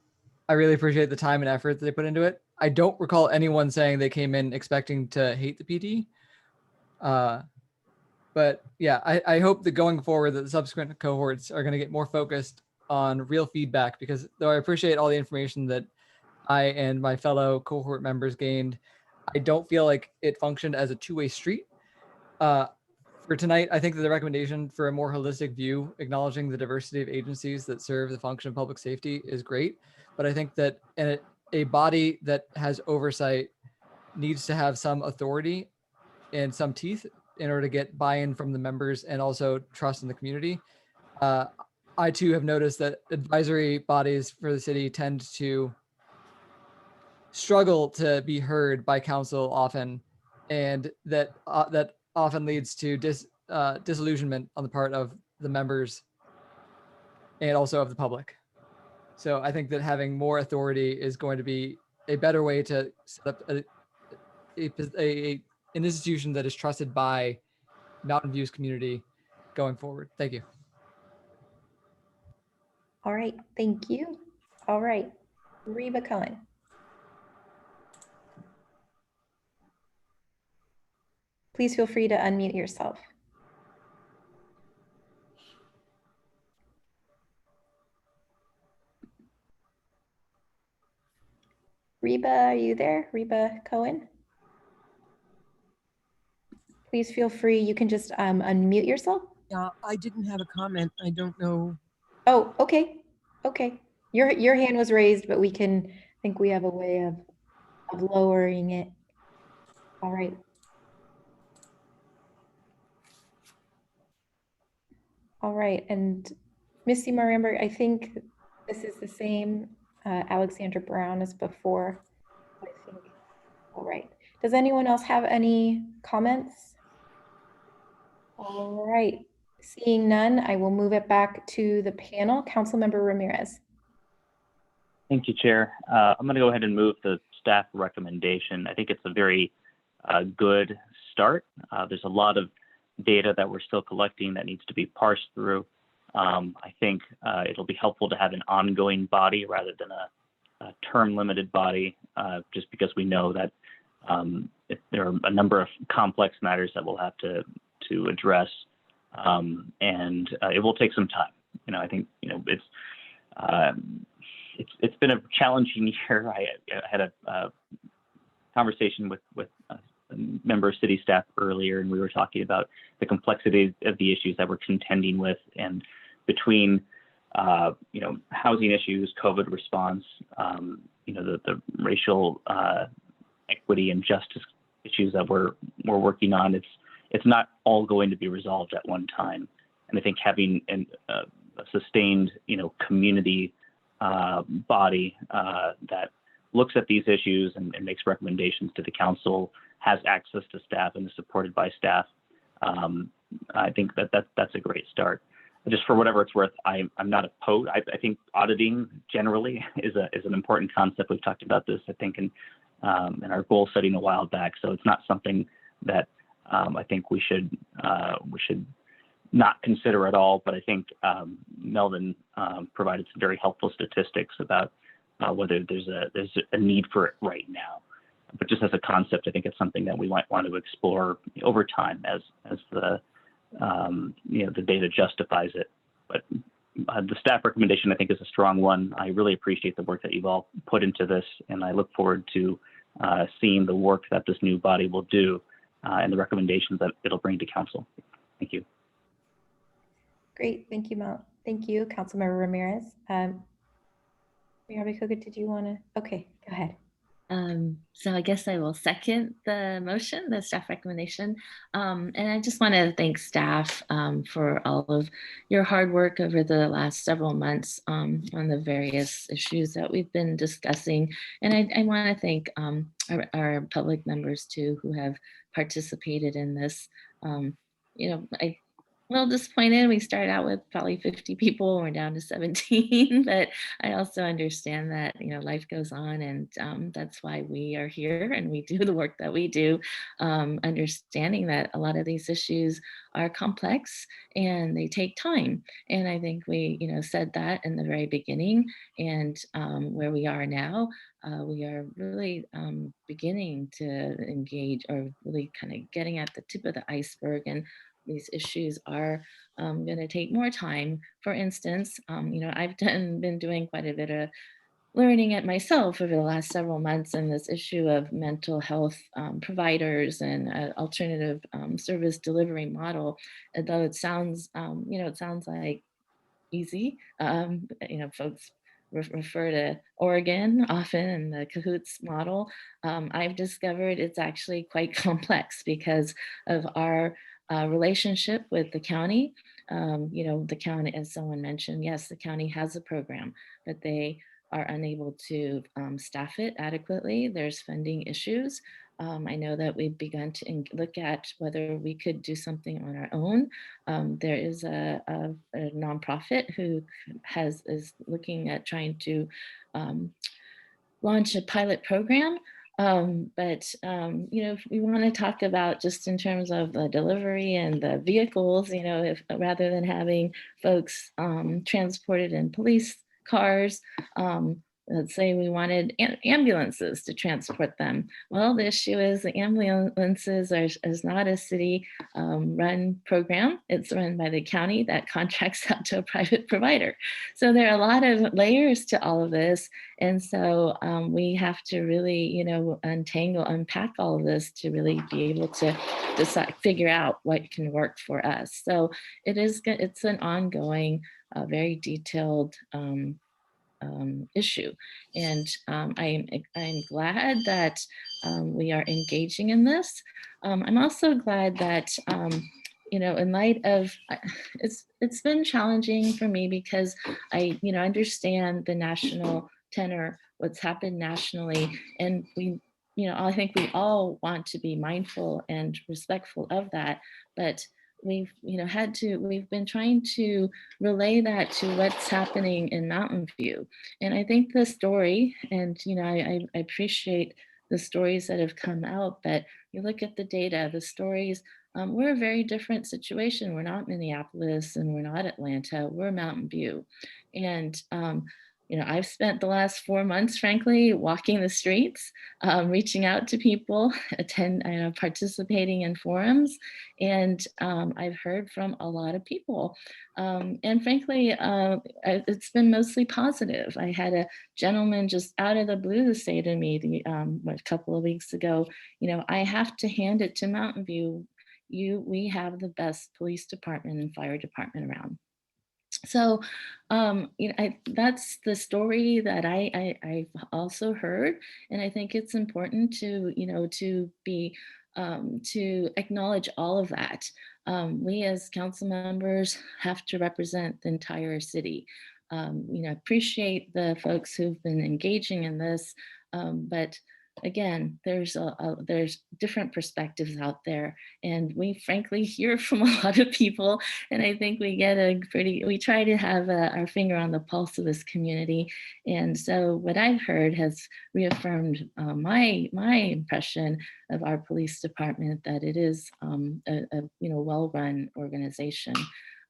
really appreciate the time and effort that they put into it. I don't recall anyone saying they came in expecting to hate the PD. But yeah, I hope that going forward that the subsequent cohorts are going to get more focused on real feedback, because though I appreciate all the information that I and my fellow cohort members gained, I don't feel like it functioned as a two-way street. For tonight, I think that the recommendation for a more holistic view, acknowledging the diversity of agencies that serve the function of public safety, is great. But I think that a body that has oversight needs to have some authority and some teeth in order to get buy-in from the members and also trust in the community. I too have noticed that advisory bodies for the city tend to struggle to be heard by council often, and that often leads to disillusionment on the part of the members and also of the public. So I think that having more authority is going to be a better way to set up an institution that is trusted by Mountain View's community going forward. Thank you. All right, thank you. All right, Reba Cohen. Please feel free to unmute yourself. Reba, are you there? Reba Cohen? Please feel free. You can just unmute yourself. Yeah, I didn't have a comment. I don't know. Oh, okay. Okay. Your hand was raised, but I think we have a way of lowering it. All right. All right. And Misty Maramberg, I think this is the same Alexandra Brown as before. I think. All right. Does anyone else have any comments? All right. Seeing none, I will move it back to the panel. Councilmember Ramirez. Thank you, Chair. I'm going to go ahead and move the staff recommendation. I think it's a very good start. There's a lot of data that we're still collecting that needs to be parsed through. I think it'll be helpful to have an ongoing body rather than a term-limited body, just because we know that there are a number of complex matters that we'll have to address, and it will take some time. I think it's been a challenging year. I had a conversation with a member of city staff earlier, and we were talking about the complexity of the issues that we're contending with, and between housing issues, COVID response, the racial equity and justice issues that we're working on. It's not all going to be resolved at one time, and I think having a sustained community body that looks at these issues and makes recommendations to the council, has access to staff and is supported by staff. I think that's a great start. Just for whatever it's worth, I'm not opposed. I think auditing generally is an important concept. We've talked about this, I think, in our goal setting a while back. So it's not something that I think we should not consider at all. But I think Melvin provided some very helpful statistics about whether there's a need for it right now. But just as a concept, I think it's something that we might want to explore over time as the the data justifies it. But the staff recommendation, I think, is a strong one. I really appreciate the work that you've all put into this, and I look forward to seeing the work that this new body will do and the recommendations that it'll bring to council. Thank you. Great, thank you, Mel. Thank you, Councilmember Ramirez. Mayor Koga, did you want to? Okay, go ahead. So I guess I will second the motion, the staff recommendation. And I just want to thank staff for all of your hard work over the last several months on the various issues that we've been discussing. And I want to thank our public members too, who have participated in this. A little disappointed. We started out with probably 50 people, we're down to 17, but I also understand that, life goes on, and that's why we are here and we do the work that we do, understanding that a lot of these issues are complex and they take time. And I think we, said that in the very beginning, and where we are now, we are really beginning to engage, or really kind of getting at the tip of the iceberg, and these issues are going to take more time. For instance, I've been doing quite a bit of learning it myself over the last several months, and this issue of mental health providers and alternative service delivery model. Though it sounds, it sounds like easy. Folks refer to Oregon often and the cahoots model. I've discovered it's actually quite complex because of our relationship with the county. The county, as someone mentioned, yes, the county has a program, but they are unable to staff it adequately. There's funding issues. I know that we've begun to look at whether we could do something on our own. There is a nonprofit who is looking at trying to launch a pilot program. If we want to talk about just in terms of the delivery and the vehicles, if rather than having folks transported in police cars, let's say we wanted ambulances to transport them. Well, the issue is the ambulances is not a city run program. It's run by the county that contracts out to a private provider. So there are a lot of layers to all of this. And so we have to really, unpack all of this to really be able to figure out what can work for us. So it's an ongoing, very detailed issue. And I'm glad that we are engaging in this. I'm also glad that, in light of, it's been challenging for me because I, understand the national tenor, what's happened nationally. And I think we all want to be mindful and respectful of that. But we've been trying to relay that to what's happening in Mountain View. And I think the story, and I appreciate the stories that have come out, but you look at the data, the stories, we're a very different situation. We're not Minneapolis and we're not Atlanta, we're Mountain View. And I've spent the last 4 months, frankly, walking the streets, reaching out to people, participating in forums, and I've heard from a lot of people. And frankly, it's been mostly positive. I had a gentleman just out of the blue say to me a couple of weeks ago, I have to hand it to Mountain View. We have the best police department and fire department around. So, that's the story that I've also heard, and I think it's important to to acknowledge all of that. We as council members have to represent the entire city. Appreciate the folks who've been engaging in this, but again, there's different perspectives out there, and we frankly hear from a lot of people, and I think we try to have our finger on the pulse of this community. And so what I've heard has reaffirmed my impression of our police department, that it is a well-run organization.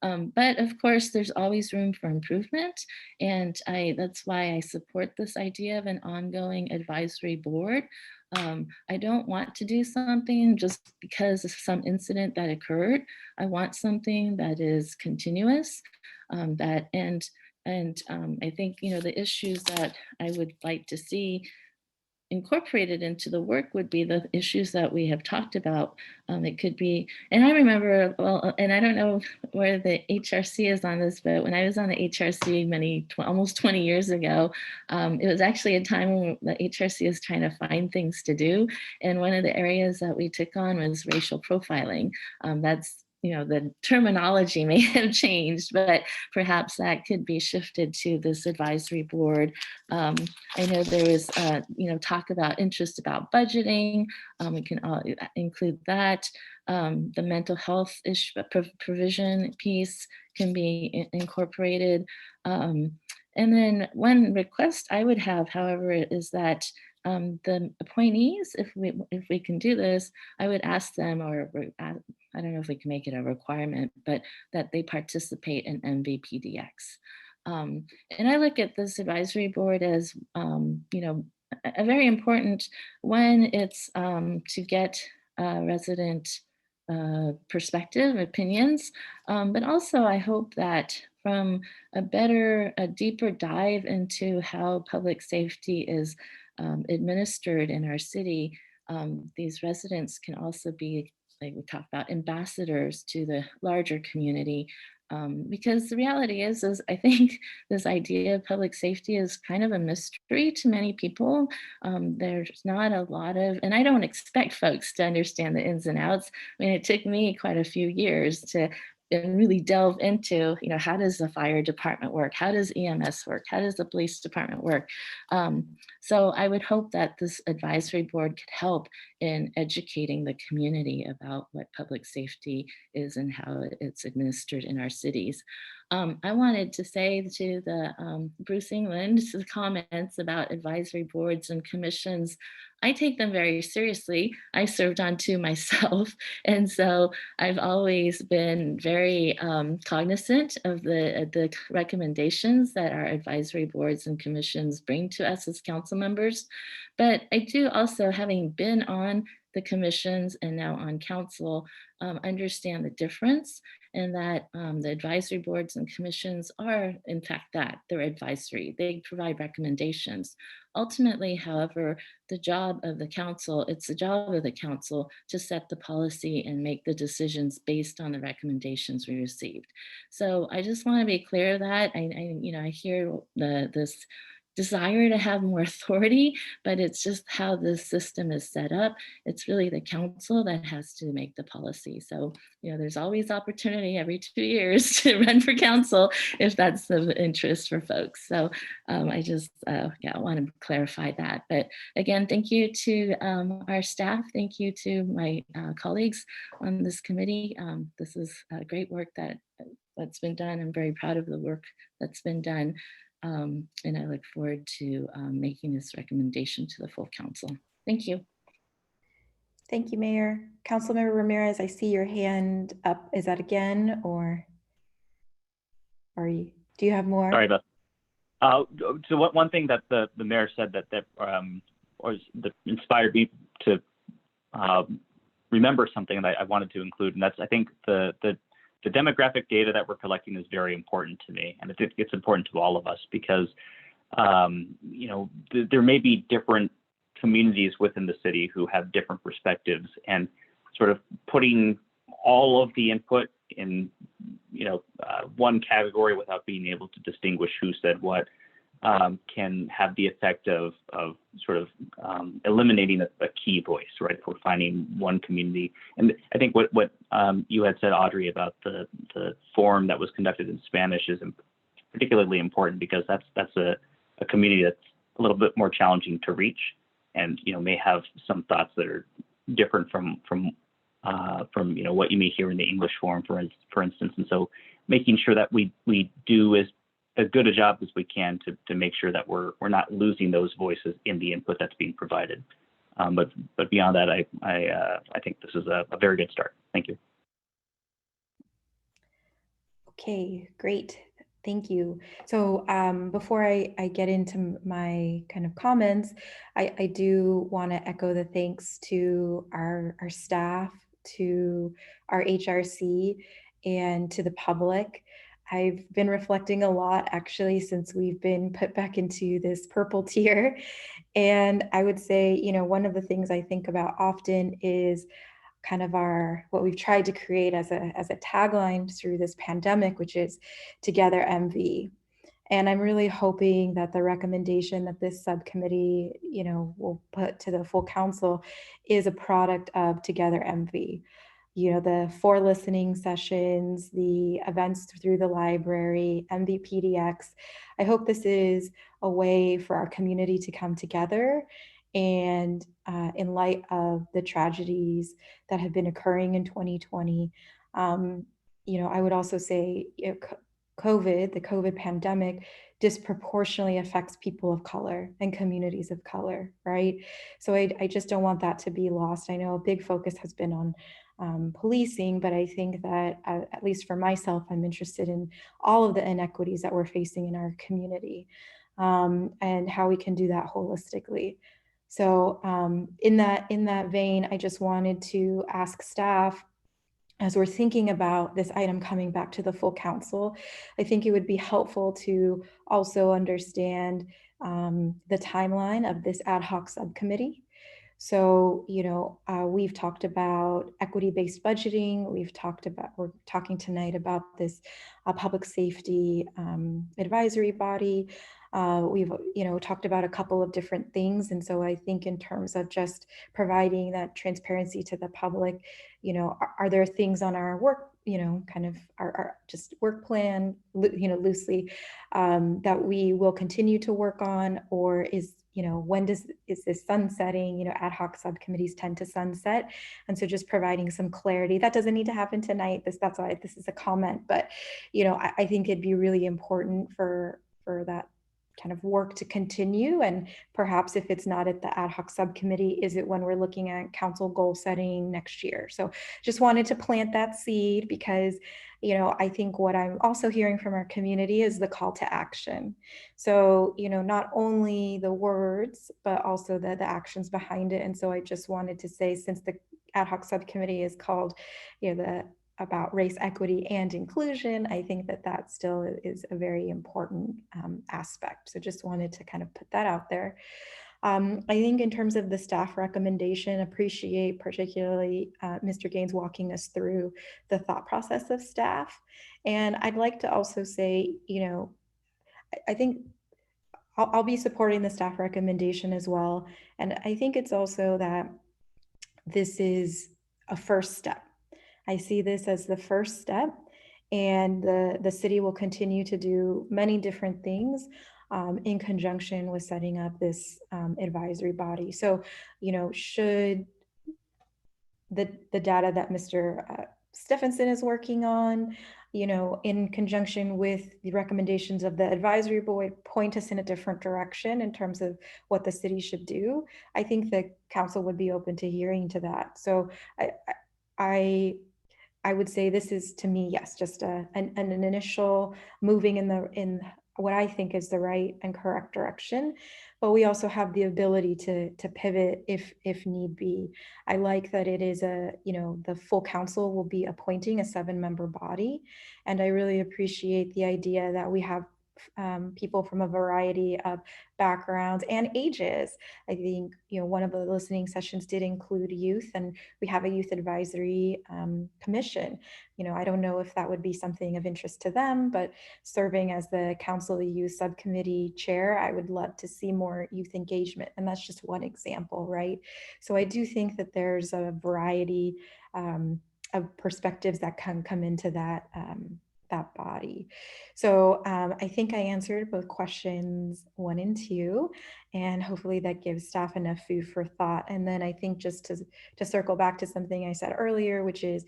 But of course, there's always room for improvement. And that's why I support this idea of an ongoing advisory board. I don't want to do something just because of some incident that occurred. I want something that is continuous, and I think, the issues that I would like to see incorporated into the work would be the issues that we have talked about. It could be, and I remember, and I don't know where the HRC is on this, but when I was on the HRC almost 20 years ago, it was actually a time when the HRC was trying to find things to do. And one of the areas that we took on was racial profiling. That's the terminology may have changed, but perhaps that could be shifted to this advisory board. I know there was, talk about interest about budgeting. We can include that. The mental health issue provision piece can be incorporated. And then one request I would have, however, is that the appointees, if we can do this, I would ask them, or I don't know if we can make it a requirement, but that they participate in MVPDX. And I look at this advisory board as, a very important when it's to get resident perspective, opinions, but also I hope that from a deeper dive into how public safety is administered in our city, these residents can also be, like we talked about, ambassadors to the larger community. Because the reality is I think this idea of public safety is kind of a mystery to many people. There's not a lot of, and I don't expect folks to understand the ins and outs. I mean, it took me quite a few years to really delve into, how does the fire department work? How does EMS work? How does the police department work? So I would hope that this advisory board could help in educating the community about what public safety is and how it's administered in our cities. I wanted to say to the Bruce England's comments about advisory boards and commissions, I take them very seriously. I served on two myself. And so I've always been very cognizant of the recommendations that our advisory boards and commissions bring to us as council members. But I do also, having been on the commissions and now on council, understand the difference, and that the advisory boards and commissions are, in fact, that they're advisory. They provide recommendations. Ultimately, however, the job of the council, it's the job of the council to set the policy and make the decisions based on the recommendations we received. So I just want to be clear that I hear this desire to have more authority, but it's just how the system is set up. It's really the council that has to make the policy. So, there's always opportunity every 2 years to run for council if that's of interest for folks. So I just I want to clarify that. But again, thank you to our staff. Thank you to my colleagues on this committee. This is great work that's been done. I'm very proud of the work that's been done. And I look forward to making this recommendation to the full council. Thank you. Thank you, Mayor. Councilmember Ramirez, I see your hand up. Is that again, or do you have more? Sorry about so one thing that the mayor said that inspired me to remember something that I wanted to include, and that's, I think the demographic data that we're collecting is very important to me, and it's important to all of us because there may be different communities within the city who have different perspectives, and sort of putting all of the input in one category without being able to distinguish who said what can have the effect of sort of eliminating a key voice, right? If we're finding one community. And I think what you had said, Audrey, about the forum that was conducted in Spanish is particularly important, because that's a community that's a little bit more challenging to reach, and may have some thoughts that are different from what you may hear in the English forum, for instance. And so making sure that we do as good a job as we can to make sure that we're not losing those voices in the input that's being provided. But beyond that, I think this is a very good start. Thank you. Okay, great. Thank you. So before I get into my kind of comments, I do want to echo the thanks to our staff, to our HRC, and to the public. I've been reflecting a lot, actually, since we've been put back into this purple tier. And I would say, one of the things I think about often is kind of what we've tried to create as a tagline through this pandemic, which is Together MV. And I'm really hoping that the recommendation that this subcommittee, will put to the full council is a product of Together MV. The 4 listening sessions, the events through the library, MVPDX. I hope this is a way for our community to come together. And in light of the tragedies that have been occurring in 2020, I would also say the COVID pandemic disproportionately affects people of color and communities of color, right? So I just don't want that to be lost. I know a big focus has been on policing, but I think that at least for myself, I'm interested in all of the inequities that we're facing in our community, and how we can do that holistically. So in that vein, I just wanted to ask staff, as we're thinking about this item coming back to the full council, I think it would be helpful to also understand the timeline of this ad hoc subcommittee. So, we've talked about equity-based budgeting. We're talking tonight about this public safety advisory body. We've, talked about a couple of different things. And so I think in terms of just providing that transparency to the public, are there things on our work, kind of our just work plan, loosely, that we will continue to work on, or is this sunsetting? Ad hoc subcommittees tend to sunset. And so just providing some clarity. That doesn't need to happen tonight. That's why this is a comment, but I think it'd be really important for that kind of work to continue. And perhaps if it's not at the ad hoc subcommittee, is it when we're looking at council goal setting next year? So just wanted to plant that seed because, I think what I'm also hearing from our community is the call to action. So, not only the words, but also the actions behind it. And so I just wanted to say, since the ad hoc subcommittee is called, about race, equity, and inclusion, I think that still is a very important aspect. So just wanted to kind of put that out there. I think in terms of the staff recommendation, appreciate particularly Mr. Gaines walking us through the thought process of staff. And I'd like to also say, I think I'll be supporting the staff recommendation as well. And I think it's also that this is a first step. I see this as the first step, and the city will continue to do many different things in conjunction with setting up this advisory body. So, should the data that Mr. Stevenson is working on, in conjunction with the recommendations of the advisory board, point us in a different direction in terms of what the city should do, I think the council would be open to hearing to that. So I would say this is, to me, yes, just an initial moving in what I think is the right and correct direction, but we also have the ability to pivot if need be. I like that it is the full council will be appointing a 7-member body, and I really appreciate the idea that we have people from a variety of backgrounds and ages. I think, one of the listening sessions did include youth, and we have a youth advisory commission. I don't know if that would be something of interest to them, but serving as the Council of the Youth Subcommittee chair, I would love to see more youth engagement. And that's just one example, right? So I do think that there's a variety of perspectives that can come into that body. So I think I answered both questions 1 and 2, and hopefully that gives staff enough food for thought. And then I think just to circle back to something I said earlier, which is,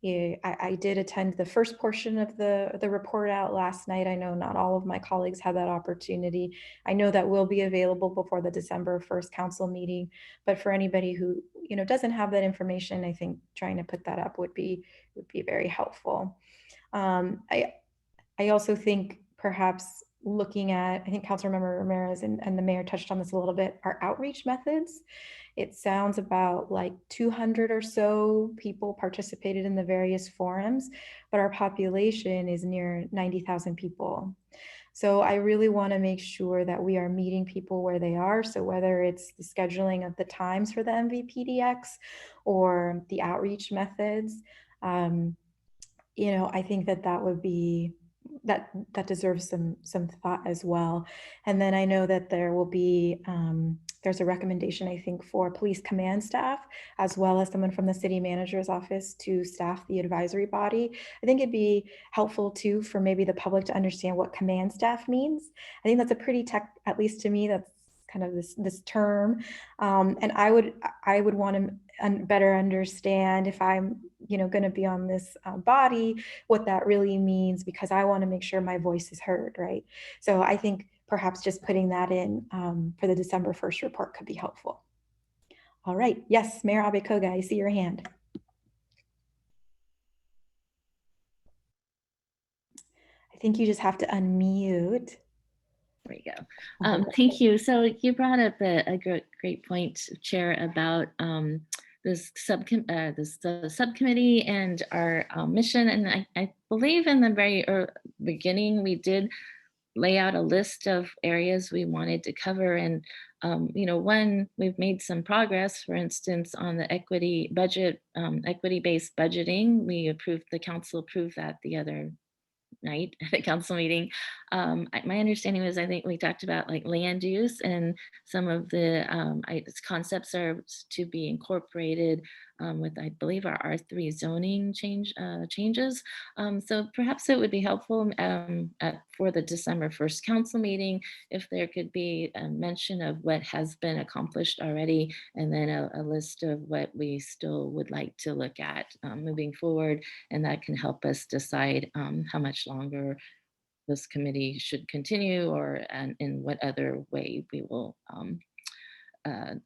I did attend the first portion of the report out last night. I know not all of my colleagues had that opportunity. I know that will be available before the December 1st council meeting, but for anybody who doesn't have that information, I think trying to put that up would be very helpful. I also think perhaps looking at, I think Councilmember Ramirez and the mayor touched on this a little bit, our outreach methods. It sounds about like 200 or so people participated in the various forums, but our population is near 90,000 people. So I really want to make sure that we are meeting people where they are. So whether it's the scheduling of the times for the MVPDX or the outreach methods, I think that would be, that deserves some thought as well. And then I know that there will be, there's a recommendation, I think, for police command staff, as well as someone from the city manager's office to staff the advisory body. I think it'd be helpful too, for maybe the public to understand what command staff means. I think that's a pretty at least to me, that's kind of this term. And I would want to better understand, if I'm going to be on this body, what that really means, because I want to make sure my voice is heard, right? So I think perhaps just putting that in for the December 1st report could be helpful. All right. Yes, Mayor Abekoga, I see your hand. I think you just have to unmute. There we go. Thank you. So you brought up a great point, Chair, about subcommittee and our mission. And I believe in the very beginning, we did lay out a list of areas we wanted to cover. And, one, we've made some progress, for instance, on the equity budget, equity-based budgeting. The council approved that the other night at a council meeting. My understanding was, I think we talked about like land use, and some of the concepts are to be incorporated with, I believe, our R3 zoning changes. So perhaps it would be helpful for the December 1st council meeting if there could be a mention of what has been accomplished already, and then a list of what we still would like to look at moving forward. And that can help us decide how much longer this committee should continue, and in what other way we will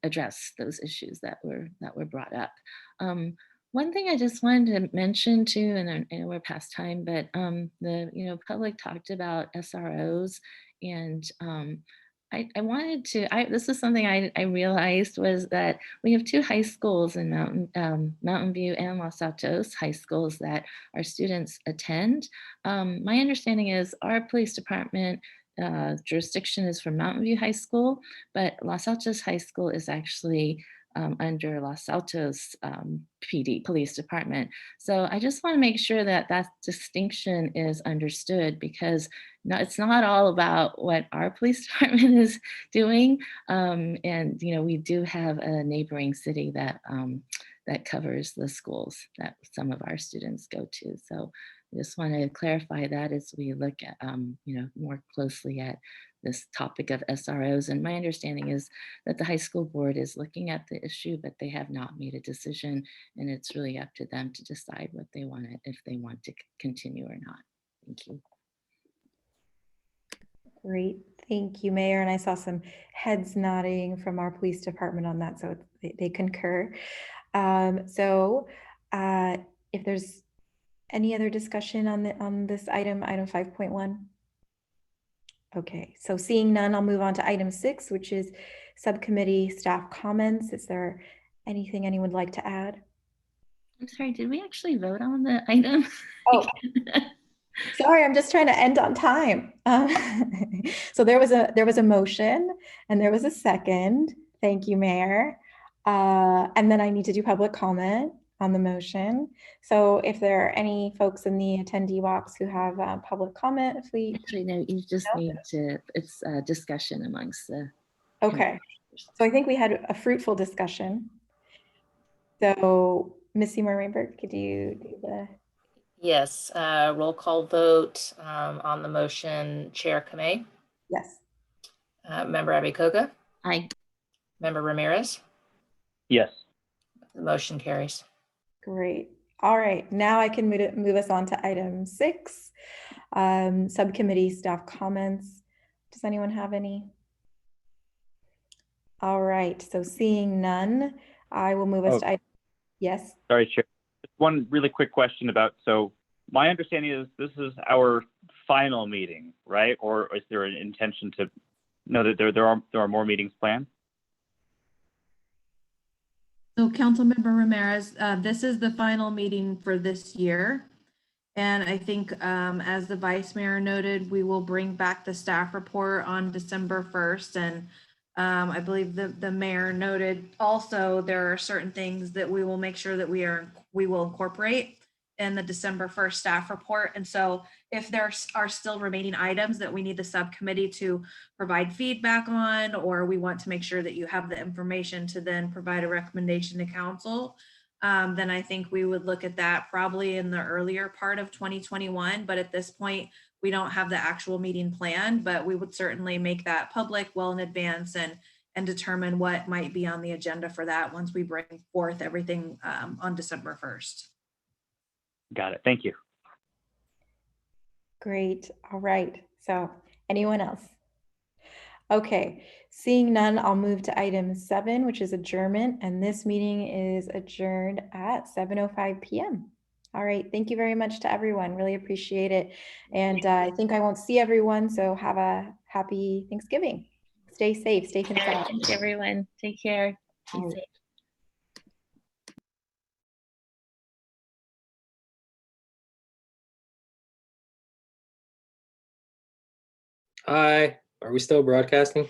address those issues that were brought up. One thing I just wanted to mention too, and I know we're past time, but the public talked about SROs, and I wanted to, this is something I realized, was that we have two high schools in Mountain View and Los Altos high schools that our students attend. My understanding is our police department jurisdiction is from Mountain View High School, but Los Altos High School is actually under Los Altos PD, police department. So I just want to make sure that that distinction is understood, because it's not all about what our police department is doing. And we do have a neighboring city that that covers the schools that some of our students go to. So I just want to clarify that as we look at more closely at this topic of SROs. And my understanding is that the high school board is looking at the issue, but they have not made a decision, and it's really up to them to decide what they want to, if they want to continue or not. Thank you. Great, thank you, Mayor. And I saw some heads nodding from our police department on that, so they concur. If there's any other discussion on this item 5.1. Okay, so seeing none, I'll move on to item 6, which is subcommittee staff comments. Is there anything anyone would like to add? I'm sorry, did we actually vote on the item? Oh, sorry, I'm just trying to end on time. So there was a motion and there was a second. Thank you, Mayor. And then I need to do public comment on the motion. So if there are any folks in the attendee box who have public comment, if we actually no, you just need to, it's a discussion amongst the. Okay, so I think we had a fruitful discussion. So Ms. Seymour Rainberg, could you do the? Yes, roll call vote on the motion. Chair Kamei? Yes. Member Abikoga? Aye. Member Ramirez? Yes. The motion carries. Great. All right, now I can move us on to item 6, subcommittee staff comments. Does anyone have any? All right, so seeing none, I will move us to item. Yes. Sorry, Chair. Just one really quick question about, so my understanding is this is our final meeting, right? Or is there an intention to know that there are more meetings planned? So Councilmember Ramirez, this is the final meeting for this year. And I think as the Vice Mayor noted, we will bring back the staff report on December 1st. And I believe the Mayor noted also there are certain things that we will make sure that we will incorporate in the December 1st staff report. And so if there are still remaining items that we need the subcommittee to provide feedback on, or we want to make sure that you have the information to then provide a recommendation to council, then I think we would look at that probably in the earlier part of 2021. But at this point, we don't have the actual meeting planned, but we would certainly make that public well in advance and determine what might be on the agenda for that once we bring forth everything on December 1st. Got it. Thank you. Great. All right. So anyone else? Okay. Seeing none, I'll move to item 7, which is adjournment. And this meeting is adjourned at 7:05 p.m. All right. Thank you very much to everyone. Really appreciate it. And I think I won't see everyone. So have a happy Thanksgiving. Stay safe. Stay inside. Thanks, everyone. Take care. Be safe. Hi, are we still broadcasting?